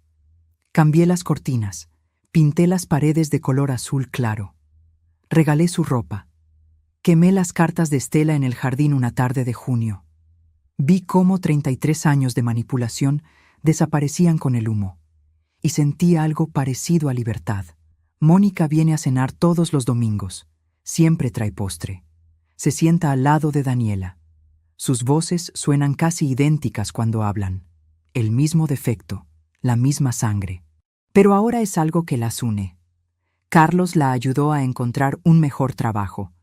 B: Cambié las cortinas, pinté las paredes de color azul claro. Regalé su ropa. Quemé las cartas de Estela en el jardín una tarde de junio. Vi cómo 33 años de manipulación desaparecían con el humo, y sentí algo parecido a libertad. Mónica viene a cenar todos los domingos. Siempre trae postre. Se sienta al lado de Daniela. Sus voces suenan casi idénticas cuando hablan. El mismo defecto, la misma sangre. Pero ahora es algo que las une. Carlos la ayudó a encontrar un mejor trabajo.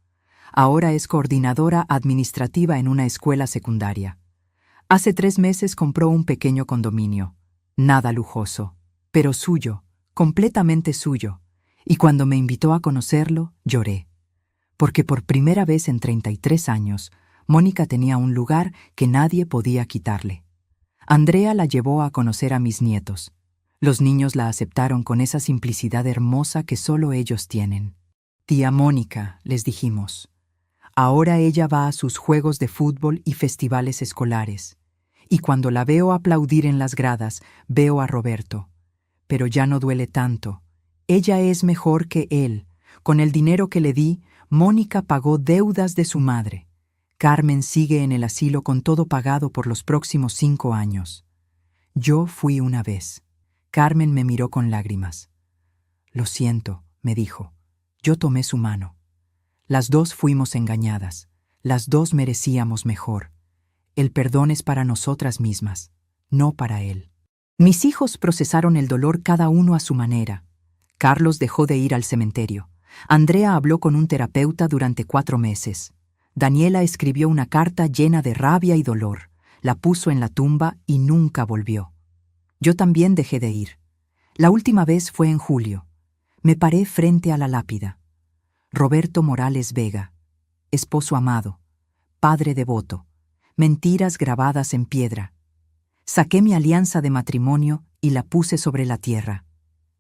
B: Ahora es coordinadora administrativa en una escuela secundaria. Hace 3 meses compró un pequeño condominio. Nada lujoso, pero suyo, completamente suyo. Y cuando me invitó a conocerlo, lloré. Porque por primera vez en 33 años, Mónica tenía un lugar que nadie podía quitarle. Andrea la llevó a conocer a mis nietos. Los niños la aceptaron con esa simplicidad hermosa que solo ellos tienen. Tía Mónica, les dijimos. Ahora ella va a sus juegos de fútbol y festivales escolares. Y cuando la veo aplaudir en las gradas, veo a Roberto. Pero ya no duele tanto. Ella es mejor que él. Con el dinero que le di, Mónica pagó deudas de su madre. Carmen sigue en el asilo con todo pagado por los próximos 5 años. Yo fui una vez. Carmen me miró con lágrimas. Lo siento, me dijo. Yo tomé su mano. Las dos fuimos engañadas. Las dos merecíamos mejor. El perdón es para nosotras mismas, no para él. Mis hijos procesaron el dolor cada uno a su manera. Carlos dejó de ir al cementerio. Andrea habló con un terapeuta durante 4 meses. Daniela escribió una carta llena de rabia y dolor. La puso en la tumba y nunca volvió. Yo también dejé de ir. La última vez fue en julio. Me paré frente a la lápida. Roberto Morales Vega, esposo amado, padre devoto, mentiras grabadas en piedra. Saqué mi alianza de matrimonio y la puse sobre la tierra.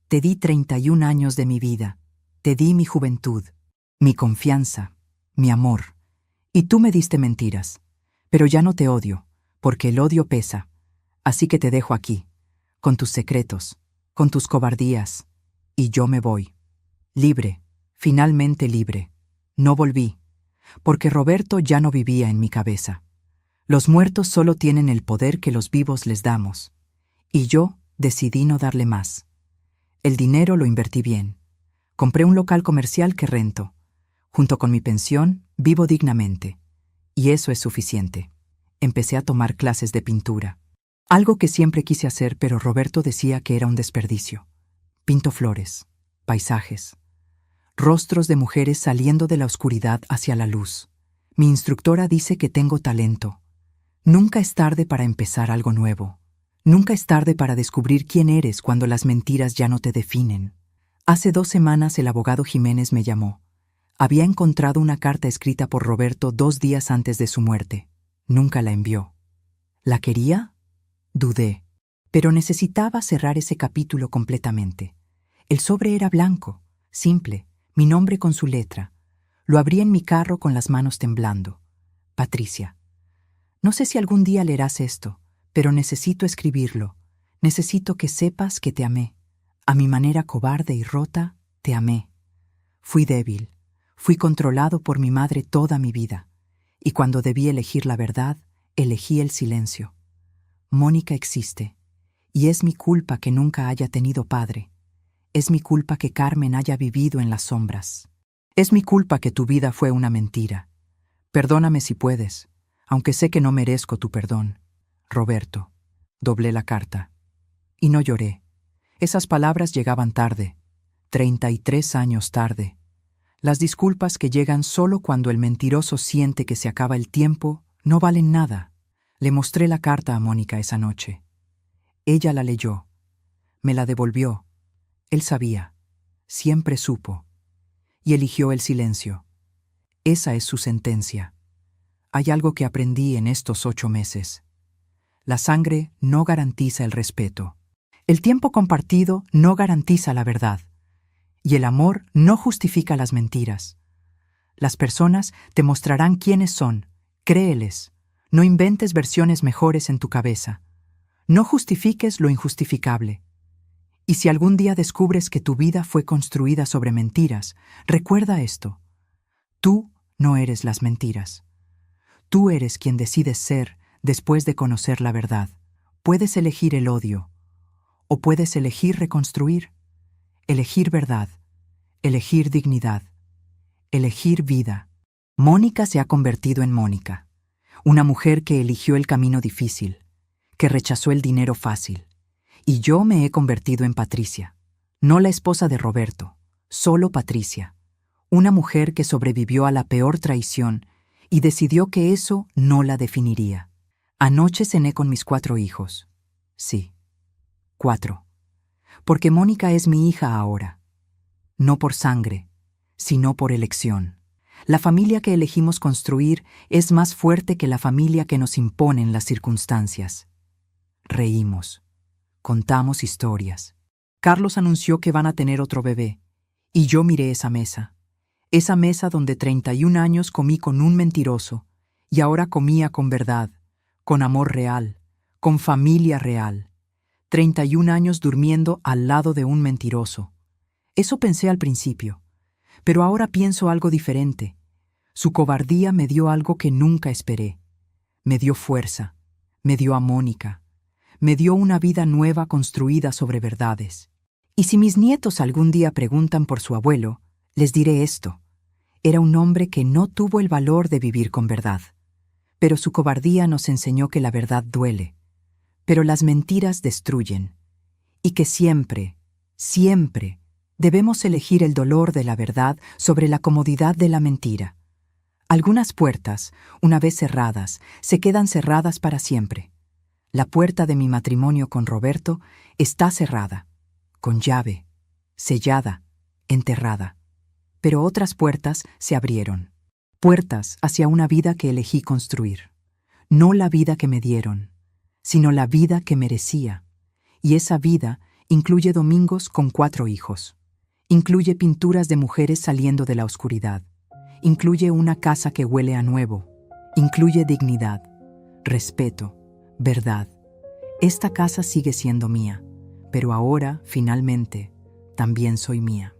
B: Te di 31 años de mi vida. Te di mi juventud, mi confianza, mi amor. Y tú me diste mentiras. Pero ya no te odio, porque el odio pesa. Así que te dejo aquí, con tus secretos, con tus cobardías. Y yo me voy. Libre, finalmente libre. No volví, porque Roberto ya no vivía en mi cabeza. Los muertos solo tienen el poder que los vivos les damos. Y yo decidí no darle más. El dinero lo invertí bien. Compré un local comercial que rento. Junto con mi pensión, vivo dignamente. Y eso es suficiente. Empecé a tomar clases de pintura. Algo que siempre quise hacer, pero Roberto decía que era un desperdicio. Pinto flores, paisajes, rostros de mujeres saliendo de la oscuridad hacia la luz. Mi instructora dice que tengo talento. Nunca es tarde para empezar algo nuevo. Nunca es tarde para descubrir quién eres cuando las mentiras ya no te definen. Hace 2 semanas el abogado Jiménez me llamó. Había encontrado una carta escrita por Roberto 2 días antes de su muerte. Nunca la envió. ¿La quería? Dudé, pero necesitaba cerrar ese capítulo completamente. El sobre era blanco, simple, mi nombre con su letra. Lo abrí en mi carro con las manos temblando. Patricia. No sé si algún día leerás esto, pero necesito escribirlo. Necesito que sepas que te amé. A mi manera cobarde y rota, te amé. Fui débil. Fui controlado por mi madre toda mi vida. Y cuando debí elegir la verdad, elegí el silencio. Mónica existe. Y es mi culpa que nunca haya tenido padre. Es mi culpa que Carmen haya vivido en las sombras. Es mi culpa que tu vida fue una mentira. Perdóname si puedes, aunque sé que no merezco tu perdón. Roberto. Doblé la carta. Y no lloré. Esas palabras llegaban tarde. 33 años tarde. Las disculpas que llegan solo cuando el mentiroso siente que se acaba el tiempo No valen nada. Le mostré la carta a Mónica esa noche. Ella la leyó. Me la devolvió. Él sabía. Siempre supo. Y eligió el silencio. Esa es su sentencia. Hay algo que aprendí en estos 8 meses. La sangre no garantiza el respeto. El tiempo compartido no garantiza la verdad. Y el amor no justifica las mentiras. Las personas te mostrarán quiénes son. Créeles. No inventes versiones mejores en tu cabeza. No justifiques lo injustificable. Y si algún día descubres que tu vida fue construida sobre mentiras, recuerda esto. Tú no eres las mentiras. Tú eres quien decides ser después de conocer la verdad. Puedes elegir el odio, o puedes elegir reconstruir, elegir verdad, elegir dignidad, elegir vida. Mónica se ha convertido en Mónica, una mujer que eligió el camino difícil, que rechazó el dinero fácil. Y yo me he convertido en Patricia, no la esposa de Roberto, solo Patricia, una mujer que sobrevivió a la peor traición y decidió que eso no la definiría. Anoche cené con mis 4 hijos. Sí, 4. Porque Mónica es mi hija ahora. No por sangre, sino por elección. La familia que elegimos construir es más fuerte que la familia que nos imponen las circunstancias. Reímos. Contamos historias. Carlos anunció que van a tener otro bebé, y yo miré esa mesa donde 31 años comí con un mentiroso, y ahora comía con verdad, con amor real, con familia real. 31 años durmiendo al lado de un mentiroso. Eso pensé al principio, pero ahora pienso algo diferente. Su cobardía me dio algo que nunca esperé. Me dio fuerza, me dio a Mónica. Me dio una vida nueva construida sobre verdades. Y si mis nietos algún día preguntan por su abuelo, les diré esto. Era un hombre que no tuvo el valor de vivir con verdad. Pero su cobardía nos enseñó que la verdad duele. Pero las mentiras destruyen. Y que siempre, siempre, debemos elegir el dolor de la verdad sobre la comodidad de la mentira. Algunas puertas, una vez cerradas, se quedan cerradas para siempre. La puerta de mi matrimonio con Roberto está cerrada, con llave, sellada, enterrada. Pero otras puertas se abrieron. Puertas hacia una vida que elegí construir. No la vida que me dieron, sino la vida que merecía. Y esa vida incluye domingos con 4 hijos. Incluye pinturas de mujeres saliendo de la oscuridad. Incluye una casa que huele a nuevo. Incluye dignidad, respeto, verdad. Esta casa sigue siendo mía, pero ahora, finalmente, también soy mía.